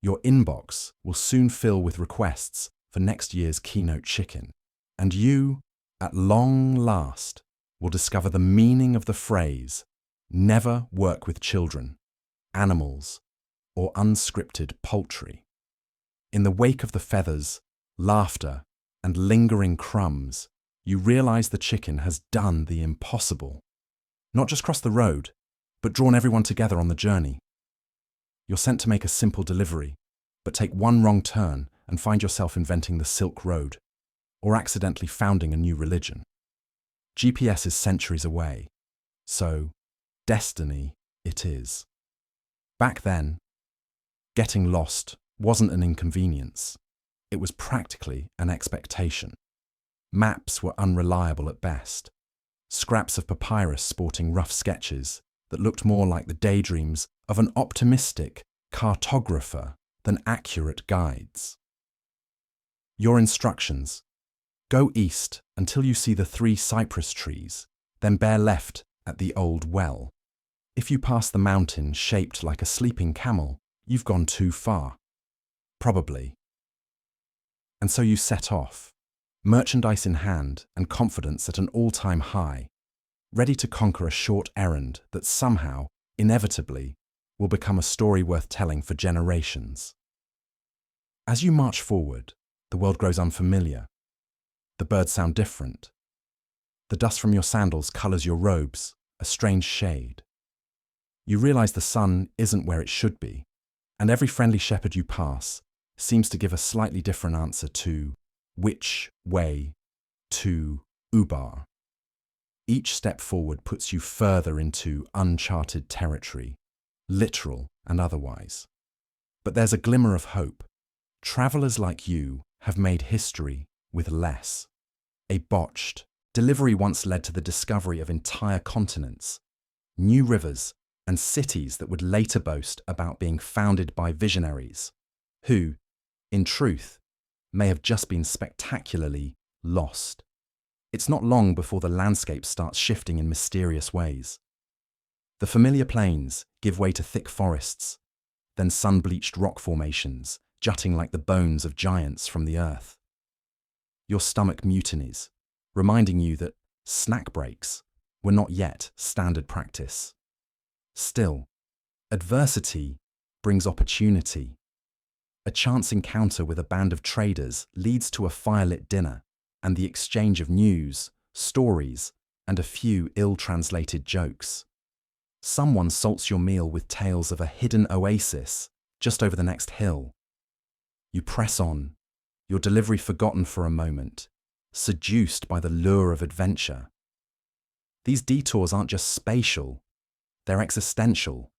A: Your inbox will soon fill with requests for next year's keynote chicken, and you, at long last, will discover the meaning of the phrase, "Never work with children, animals, or unscripted poultry." In the wake of the feathers, laughter, and lingering crumbs, you realize the chicken has done the impossible. Not just crossed the road, but drawn everyone together on the journey. You're sent to make a simple delivery, but take one wrong turn and find yourself inventing the Silk Road, or accidentally founding a new religion. GPS is centuries away, so destiny it is. Back then, getting lost wasn't an inconvenience. It was practically an expectation. Maps were unreliable at best. Scraps of papyrus sporting rough sketches that looked more like the daydreams of an optimistic cartographer than accurate guides. Your instructions: go east until you see the 3 cypress trees, then bear left at the old well. If you pass the mountain shaped like a sleeping camel, you've gone too far. Probably. And so you set off, merchandise in hand and confidence at an all-time high, ready to conquer a short errand that somehow, inevitably, will become a story worth telling for generations. As you march forward, the world grows unfamiliar. The birds sound different. The dust from your sandals colours your robes, a strange shade. You realise the sun isn't where it should be, and every friendly shepherd you pass seems to give a slightly different answer to which way to Ubar. Each step forward puts you further into uncharted territory, literal and otherwise. But there's a glimmer of hope. Travelers like you have made history with less. A botched delivery once led to the discovery of entire continents, new rivers, and cities that would later boast about being founded by visionaries who, in truth, may have just been spectacularly lost. It's not long before the landscape starts shifting in mysterious ways. The familiar plains give way to thick forests, then sun-bleached rock formations jutting like the bones of giants from the earth. Your stomach mutinies, reminding you that snack breaks were not yet standard practice. Still, adversity brings opportunity. A chance encounter with a band of traders leads to a firelit dinner and the exchange of news, stories, and a few ill-translated jokes. Someone salts your meal with tales of a hidden oasis just over the next hill. You press on, your delivery forgotten for a moment, seduced by the lure of adventure. These detours aren't just spatial, they're existential.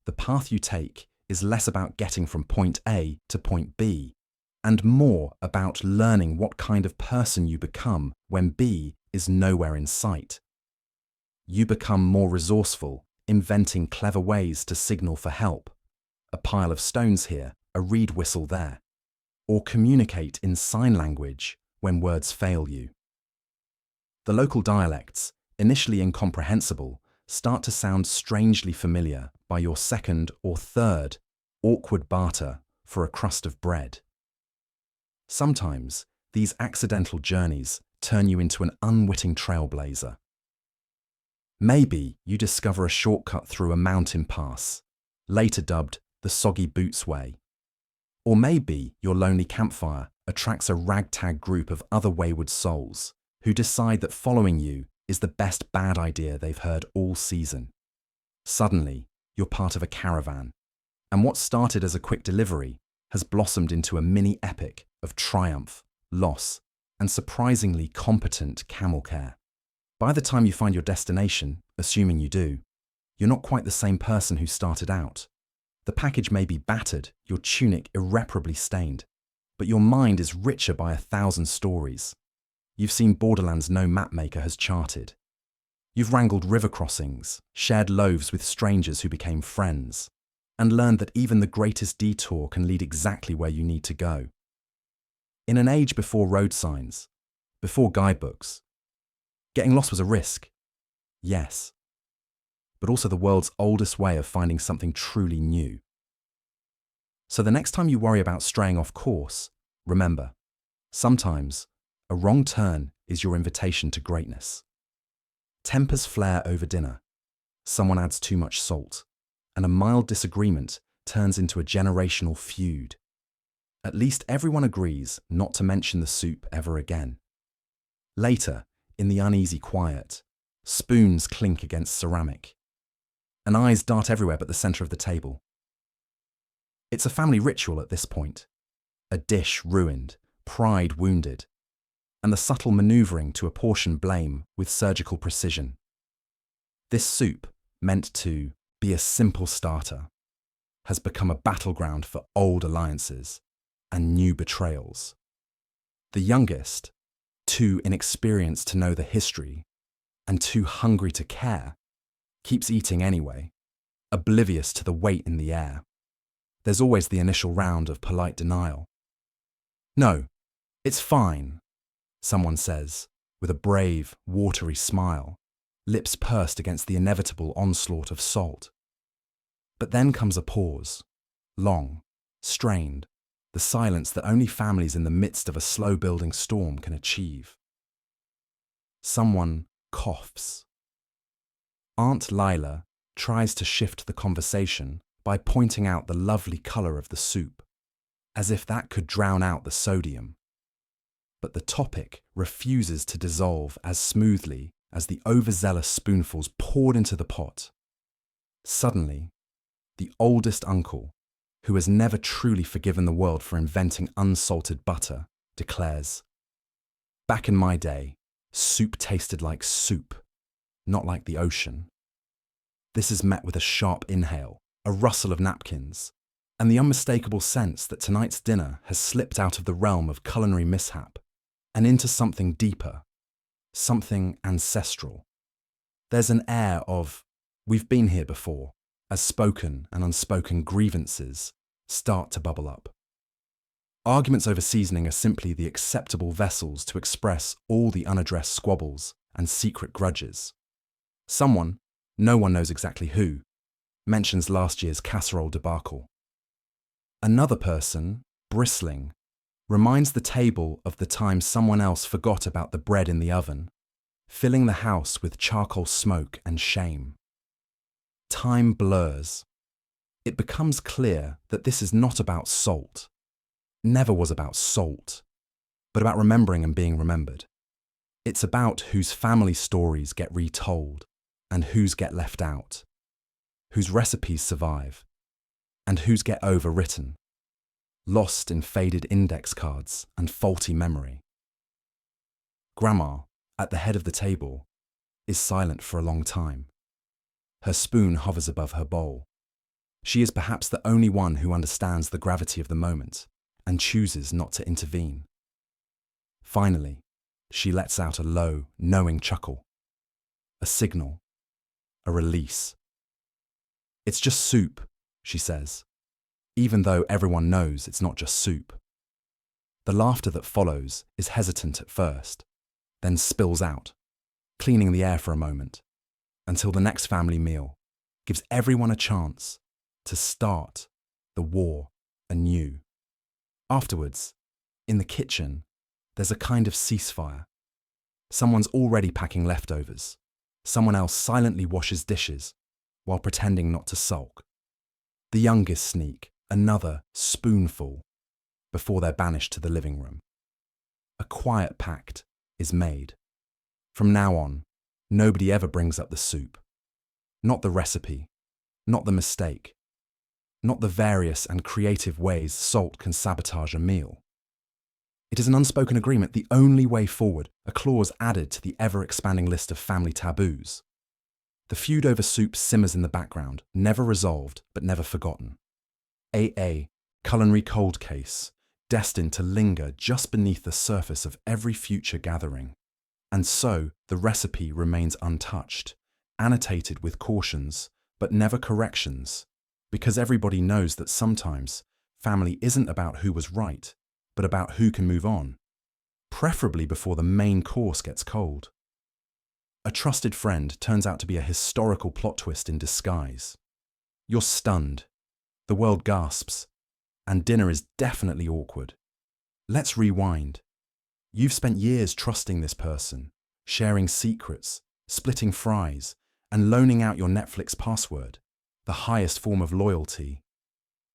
A: The path you take is less about getting from point A to point B, and more about learning what kind of person you become when B is nowhere in sight. You become more resourceful, inventing clever ways to signal for help. A pile of stones here, a reed whistle there. Or communicate in sign language when words fail you. The local dialects, initially incomprehensible, start to sound strangely familiar by your second or third awkward barter for a crust of bread. Sometimes, these accidental journeys turn you into an unwitting trailblazer. Maybe you discover a shortcut through a mountain pass, later dubbed the Soggy Boots Way. Or maybe your lonely campfire attracts a ragtag group of other wayward souls who decide that following you is the best bad idea they've heard all season. Suddenly, you're part of a caravan, and what started as a quick delivery has blossomed into a mini-epic of triumph, loss, and surprisingly competent camel care. By the time you find your destination, assuming you do, you're not quite the same person who started out. The package may be battered, your tunic irreparably stained, but your mind is richer by 1,000 stories. You've seen borderlands no mapmaker has charted. You've wrangled river crossings, shared loaves with strangers who became friends, and learned that even the greatest detour can lead exactly where you need to go. In an age before road signs, before guidebooks, getting lost was a risk, yes, but also the world's oldest way of finding something truly new. So the next time you worry about straying off course, remember, sometimes a wrong turn is your invitation to greatness. Tempers flare over dinner, someone adds too much salt, and a mild disagreement turns into a generational feud. At least everyone agrees not to mention the soup ever again. Later, in the uneasy quiet, spoons clink against ceramic, and eyes dart everywhere but the centre of the table. It's a family ritual at this point, a dish ruined, pride wounded, and the subtle manoeuvring to apportion blame with surgical precision. This soup, meant to be a simple starter, has become a battleground for old alliances and new betrayals. The youngest, too inexperienced to know the history and too hungry to care, keeps eating anyway, oblivious to the weight in the air. There's always the initial round of polite denial. "No, it's fine," someone says, with a brave, watery smile, lips pursed against the inevitable onslaught of salt. But then comes a pause, long, strained, the silence that only families in the midst of a slow-building storm can achieve. Someone coughs. Aunt Lila tries to shift the conversation by pointing out the lovely colour of the soup, as if that could drown out the sodium. But the topic refuses to dissolve as smoothly as the overzealous spoonfuls poured into the pot. Suddenly, the oldest uncle, who has never truly forgiven the world for inventing unsalted butter, declares, "Back in my day, soup tasted like soup, not like the ocean." This is met with a sharp inhale, a rustle of napkins, and the unmistakable sense that tonight's dinner has slipped out of the realm of culinary mishap and into something deeper, something ancestral. There's an air of, we've been here before, as spoken and unspoken grievances start to bubble up. Arguments over seasoning are simply the acceptable vessels to express all the unaddressed squabbles and secret grudges. Someone, no one knows exactly who, mentions last year's casserole debacle. Another person, bristling, reminds the table of the time someone else forgot about the bread in the oven, filling the house with charcoal smoke and shame. Time blurs. It becomes clear that this is not about salt. Never was about salt, but about remembering and being remembered. It's about whose family stories get retold and whose get left out, whose recipes survive and whose get overwritten, lost in faded index cards and faulty memory. Grandma, at the head of the table, is silent for a long time. Her spoon hovers above her bowl. She is perhaps the only one who understands the gravity of the moment and chooses not to intervene. Finally, she lets out a low, knowing chuckle. A signal. A release. It's just soup, she says, even though everyone knows it's not just soup. The laughter that follows is hesitant at first, then spills out, cleaning the air for a moment, until the next family meal gives everyone a chance to start the war anew. Afterwards, in the kitchen, there's a kind of ceasefire. Someone's already packing leftovers. Someone else silently washes dishes while pretending not to sulk. The youngest sneak another spoonful before they're banished to the living room. A quiet pact is made. From now on, nobody ever brings up the soup. Not the recipe, not the mistake, not the various and creative ways salt can sabotage a meal. It is an unspoken agreement, the only way forward, a clause added to the ever-expanding list of family taboos. The feud over soup simmers in the background, never resolved but never forgotten. A culinary cold case, destined to linger just beneath the surface of every future gathering. And so the recipe remains untouched, annotated with cautions, but never corrections, because everybody knows that sometimes family isn't about who was right, but about who can move on, preferably before the main course gets cold. A trusted friend turns out to be a historical plot twist in disguise. You're stunned, the world gasps, and dinner is definitely awkward. Let's rewind. You've spent years trusting this person, sharing secrets, splitting fries, and loaning out your Netflix password, the highest form of loyalty.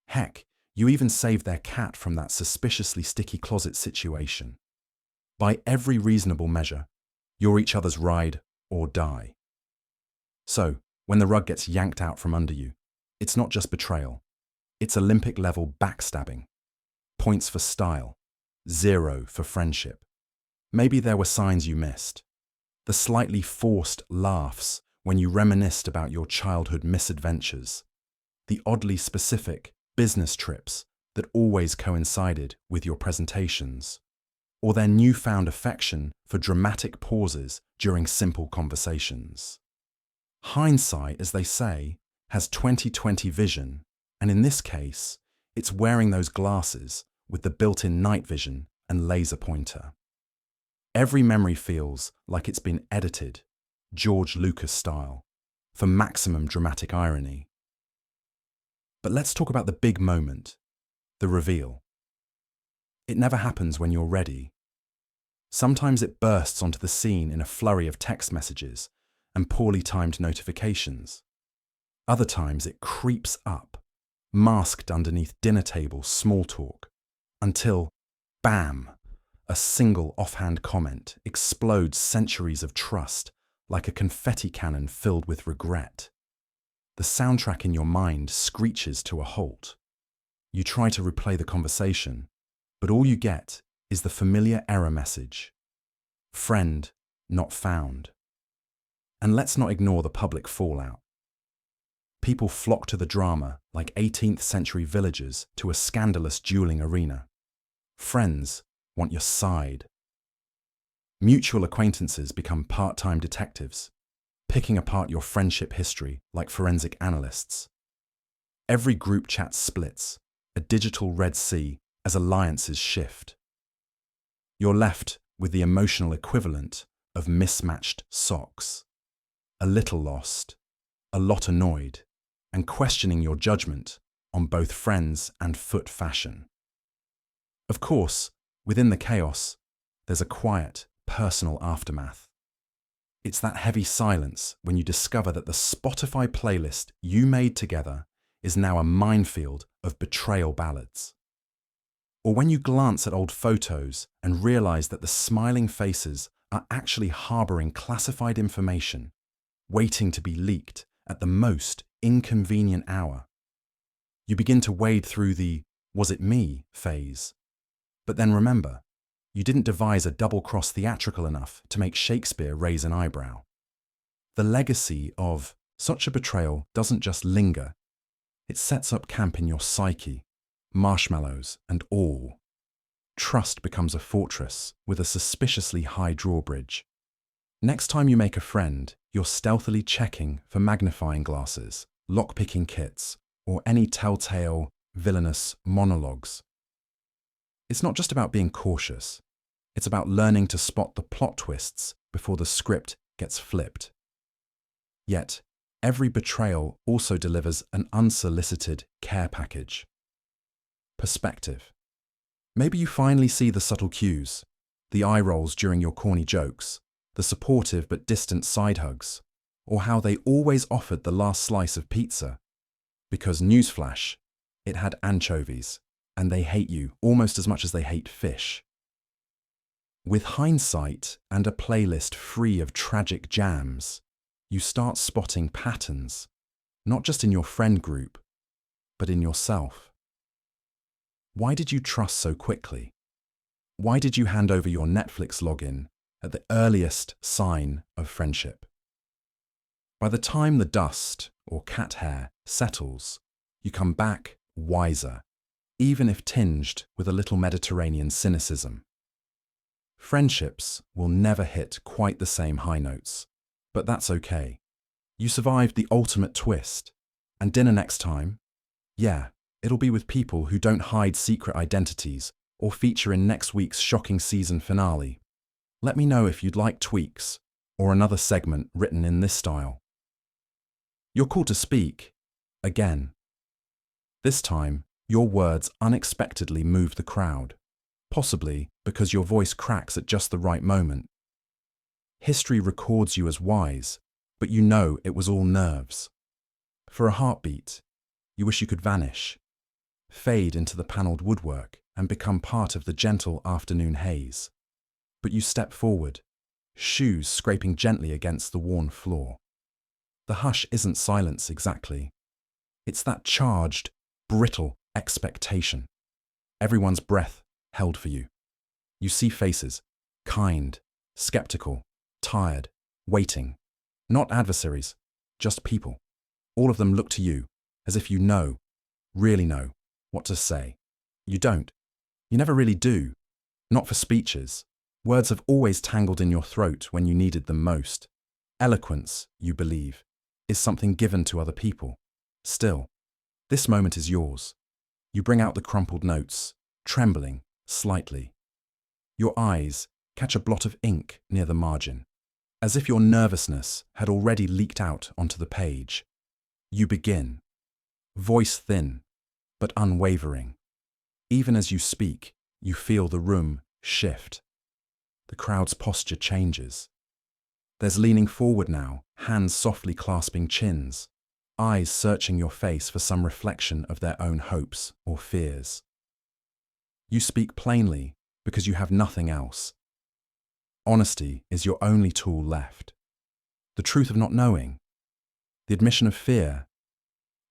A: Heck, you even saved their cat from that suspiciously sticky closet situation. By every reasonable measure, you're each other's ride or die. So, when the rug gets yanked out from under you, it's not just betrayal. It's Olympic-level backstabbing. Points for style, 0 for friendship. Maybe there were signs you missed. The slightly forced laughs when you reminisced about your childhood misadventures. The oddly specific business trips that always coincided with your presentations. Or their newfound affection for dramatic pauses during simple conversations. Hindsight, as they say, has 20/20 vision, and in this case, it's wearing those glasses with the built-in night vision and laser pointer. Every memory feels like it's been edited, George Lucas style, for maximum dramatic irony. But let's talk about the big moment, the reveal. It never happens when you're ready. Sometimes it bursts onto the scene in a flurry of text messages and poorly timed notifications. Other times it creeps up, masked underneath dinner table small talk, until, bam, a single offhand comment explodes centuries of trust like a confetti cannon filled with regret. The soundtrack in your mind screeches to a halt. You try to replay the conversation, but all you get is the familiar error message. Friend not found. And let's not ignore the public fallout. People flock to the drama like 18th century villagers to a scandalous dueling arena. Friends want your side. Mutual acquaintances become part-time detectives, picking apart your friendship history like forensic analysts. Every group chat splits, a digital Red Sea, as alliances shift. You're left with the emotional equivalent of mismatched socks. A little lost, a lot annoyed, and questioning your judgment on both friends and foot fashion. Of course, within the chaos, there's a quiet, personal aftermath. It's that heavy silence when you discover that the Spotify playlist you made together is now a minefield of betrayal ballads. Or when you glance at old photos and realize that the smiling faces are actually harboring classified information, waiting to be leaked at the most inconvenient hour. You begin to wade through the "was it me" phase. But then remember, you didn't devise a double-cross theatrical enough to make Shakespeare raise an eyebrow. The legacy of such a betrayal doesn't just linger, it sets up camp in your psyche, marshmallows and all. Trust becomes a fortress with a suspiciously high drawbridge. Next time you make a friend, you're stealthily checking for magnifying glasses, lockpicking kits, or any telltale, villainous monologues. It's not just about being cautious. It's about learning to spot the plot twists before the script gets flipped. Yet, every betrayal also delivers an unsolicited care package. Perspective. Maybe you finally see the subtle cues, the eye rolls during your corny jokes, the supportive but distant side hugs, or how they always offered the last slice of pizza. Because newsflash, it had anchovies, and they hate you almost as much as they hate fish. With hindsight and a playlist free of tragic jams, you start spotting patterns, not just in your friend group, but in yourself. Why did you trust so quickly? Why did you hand over your Netflix login at the earliest sign of friendship? By the time the dust, or cat hair, settles, you come back wiser, even if tinged with a little Mediterranean cynicism. Friendships will never hit quite the same high notes, but that's okay. You survived the ultimate twist, and dinner next time? Yeah, it'll be with people who don't hide secret identities or feature in next week's shocking season finale. Let me know if you'd like tweaks or another segment written in this style. You're called to speak, again. This time, your words unexpectedly move the crowd, possibly because your voice cracks at just the right moment. History records you as wise, but you know it was all nerves. For a heartbeat, you wish you could vanish, fade into the panelled woodwork and become part of the gentle afternoon haze. But you step forward, shoes scraping gently against the worn floor. The hush isn't silence exactly. It's that charged, brittle expectation. Everyone's breath held for you. You see faces, kind, skeptical, tired, waiting. Not adversaries, just people. All of them look to you, as if you know, really know, what to say. You don't. You never really do. Not for speeches. Words have always tangled in your throat when you needed them most. Eloquence, you believe, is something given to other people. Still, this moment is yours. You bring out the crumpled notes, trembling slightly. Your eyes catch a blot of ink near the margin, as if your nervousness had already leaked out onto the page. You begin, voice thin, but unwavering. Even as you speak, you feel the room shift. The crowd's posture changes. There's leaning forward now, hands softly clasping chins, eyes searching your face for some reflection of their own hopes or fears. You speak plainly because you have nothing else. Honesty is your only tool left. The truth of not knowing, the admission of fear,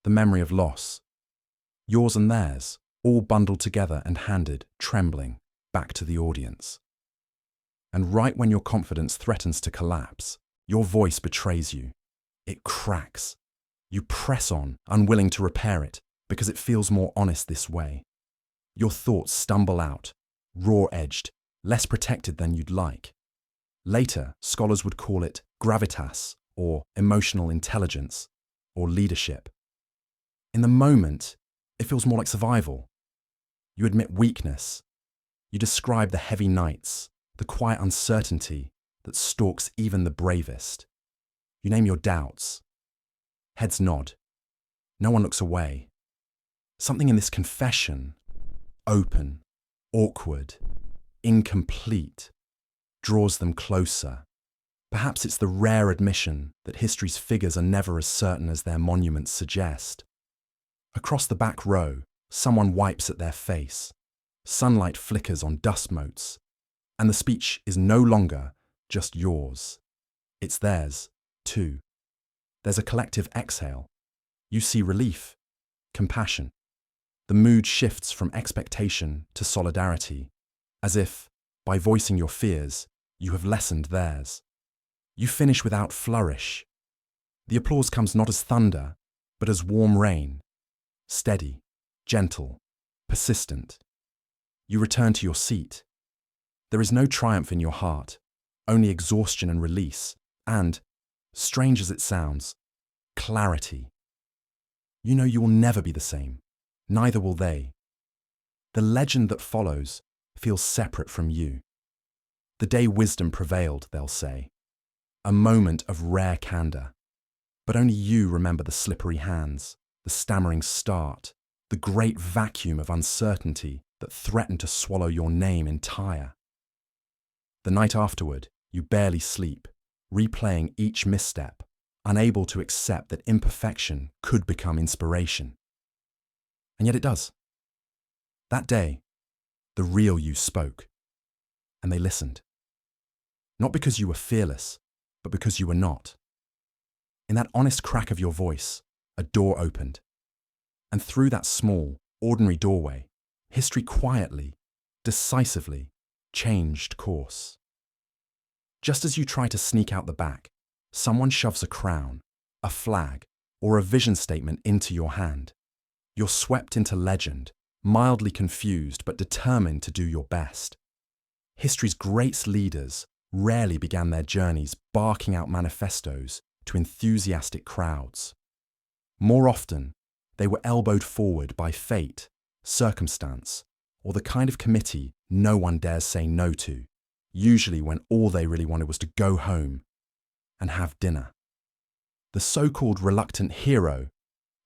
A: the memory of loss, yours and theirs, all bundled together and handed, trembling, back to the audience. And right when your confidence threatens to collapse, your voice betrays you. It cracks, You press on, unwilling to repair it, because it feels more honest this way. Your thoughts stumble out, raw-edged, less protected than you'd like. Later, scholars would call it gravitas, or emotional intelligence, or leadership. In the moment, it feels more like survival. You admit weakness. You describe the heavy nights, the quiet uncertainty that stalks even the bravest. You name your doubts. Heads nod. No one looks away. Something in this confession, open, awkward, incomplete, draws them closer. Perhaps it's the rare admission that history's figures are never as certain as their monuments suggest. Across the back row, someone wipes at their face. Sunlight flickers on dust motes, and the speech is no longer just yours. It's theirs, too. There's a collective exhale. You see relief, compassion. The mood shifts from expectation to solidarity, as if, by voicing your fears, you have lessened theirs. You finish without flourish. The applause comes not as thunder, but as warm rain, steady, gentle, persistent. You return to your seat. There is no triumph in your heart, only exhaustion and release, and, strange as it sounds, clarity. You know you will never be the same, neither will they. The legend that follows feels separate from you. The day wisdom prevailed, they'll say. A moment of rare candor. But only you remember the slippery hands, the stammering start, the great vacuum of uncertainty that threatened to swallow your name entire. The night afterward, you barely sleep, replaying each misstep, unable to accept that imperfection could become inspiration. And yet it does. That day, the real you spoke, and they listened. Not because you were fearless, but because you were not. In that honest crack of your voice, a door opened. And through that small, ordinary doorway, history quietly, decisively, changed course. Just as you try to sneak out the back, someone shoves a crown, a flag, or a vision statement into your hand. You're swept into legend, mildly confused but determined to do your best. History's great leaders rarely began their journeys barking out manifestos to enthusiastic crowds. More often, they were elbowed forward by fate, circumstance, or the kind of committee no one dares say no to, usually when all they really wanted was to go home and have dinner. The so-called reluctant hero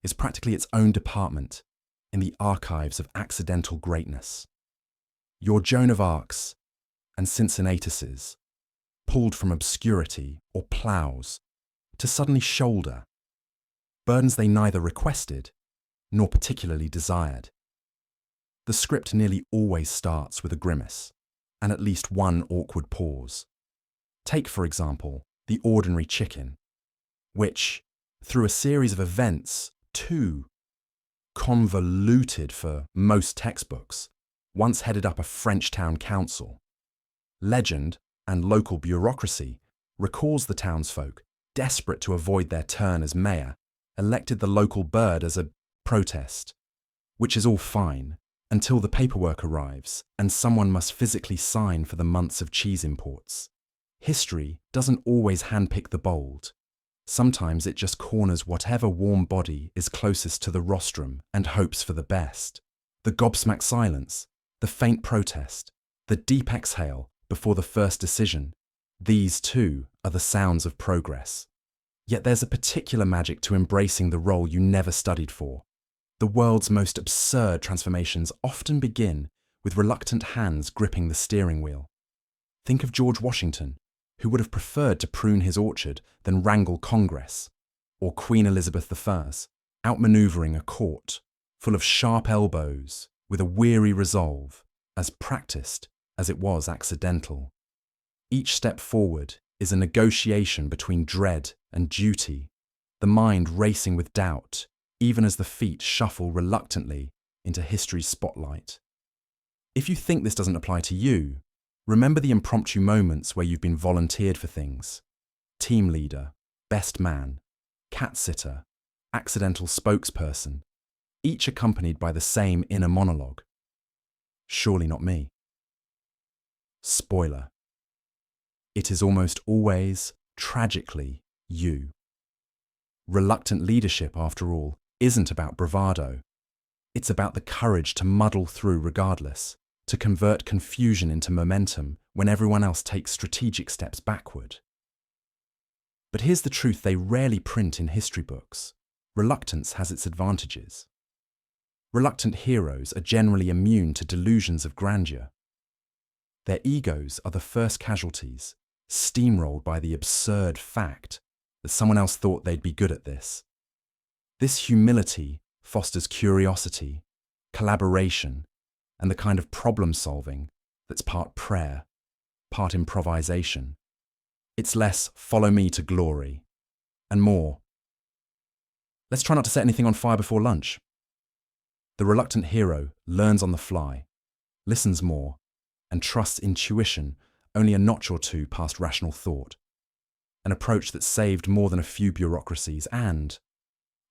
A: is practically its own department in the archives of accidental greatness. Your Joan of Arcs and Cincinnatus's, pulled from obscurity or ploughs to suddenly shoulder burdens they neither requested nor particularly desired. The script nearly always starts with a grimace and at least one awkward pause. Take, for example, the ordinary chicken, which, through a series of events too convoluted for most textbooks, once headed up a French town council. Legend and local bureaucracy recalls the townsfolk, desperate to avoid their turn as mayor, elected the local bird as a protest, which is all fine until the paperwork arrives and someone must physically sign for the months of cheese imports. History doesn't always handpick the bold. Sometimes it just corners whatever warm body is closest to the rostrum and hopes for the best. The gobsmacked silence, the faint protest, the deep exhale before the first decision, these too are the sounds of progress. Yet there's a particular magic to embracing the role you never studied for. The world's most absurd transformations often begin with reluctant hands gripping the steering wheel. Think of George Washington, who would have preferred to prune his orchard than wrangle Congress, or Queen Elizabeth I, outmanoeuvring a court full of sharp elbows with a weary resolve, as practiced as it was accidental. Each step forward is a negotiation between dread and duty, the mind racing with doubt, even as the feet shuffle reluctantly into history's spotlight. If you think this doesn't apply to you, remember the impromptu moments where you've been volunteered for things. Team leader, best man, cat sitter, accidental spokesperson, each accompanied by the same inner monologue. Surely not me. Spoiler. It is almost always, tragically, you. Reluctant leadership, after all, isn't about bravado. It's about the courage to muddle through regardless, to convert confusion into momentum when everyone else takes strategic steps backward. But here's the truth they rarely print in history books. Reluctance has its advantages. Reluctant heroes are generally immune to delusions of grandeur. Their egos are the first casualties, steamrolled by the absurd fact that someone else thought they'd be good at this. This humility fosters curiosity, collaboration, and the kind of problem-solving that's part prayer, part improvisation. It's less follow me to glory, and more, let's try not to set anything on fire before lunch. The reluctant hero learns on the fly, listens more, and trusts intuition only a notch or two past rational thought. An approach that saved more than a few bureaucracies and,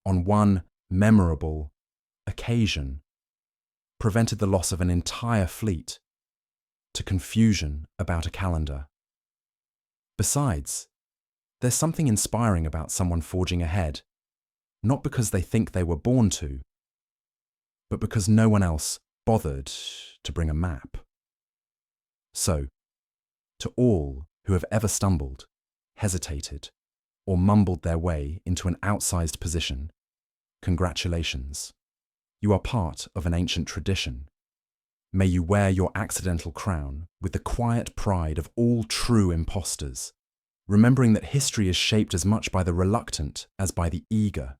A: on one memorable occasion, prevented the loss of an entire fleet to confusion about a calendar. Besides, there's something inspiring about someone forging ahead, not because they think they were born to, but because no one else bothered to bring a map. So, to all who have ever stumbled, hesitated, or mumbled their way into an outsized position, congratulations. You are part of an ancient tradition. May you wear your accidental crown with the quiet pride of all true imposters, remembering that history is shaped as much by the reluctant as by the eager.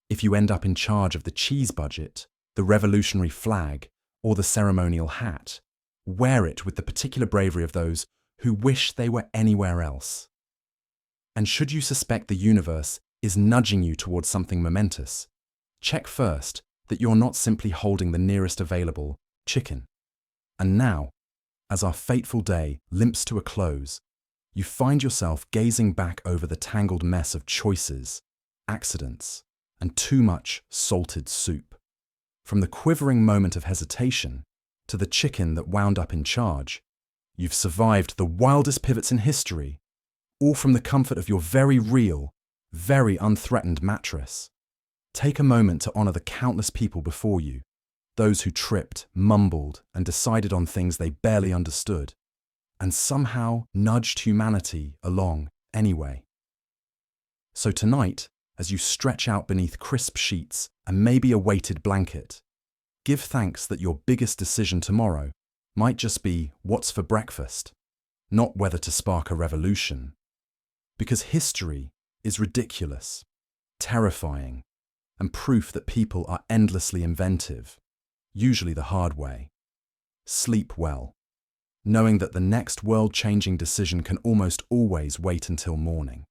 A: If you end up in charge of the cheese budget, the revolutionary flag, or the ceremonial hat, wear it with the particular bravery of those who wish they were anywhere else. And should you suspect the universe is nudging you towards something momentous, check first that you're not simply holding the nearest available chicken. And now, as our fateful day limps to a close, you find yourself gazing back over the tangled mess of choices, accidents, and too much salted soup. From the quivering moment of hesitation to the chicken that wound up in charge, you've survived the wildest pivots in history, all from the comfort of your very real, very unthreatened mattress. Take a moment to honor the countless people before you, those who tripped, mumbled, and decided on things they barely understood, and somehow nudged humanity along anyway. So tonight, as you stretch out beneath crisp sheets and maybe a weighted blanket, give thanks that your biggest decision tomorrow might just be what's for breakfast, not whether to spark a revolution. Because history is ridiculous, terrifying, and proof that people are endlessly inventive, usually the hard way. Sleep well, knowing that the next world-changing decision can almost always wait until morning.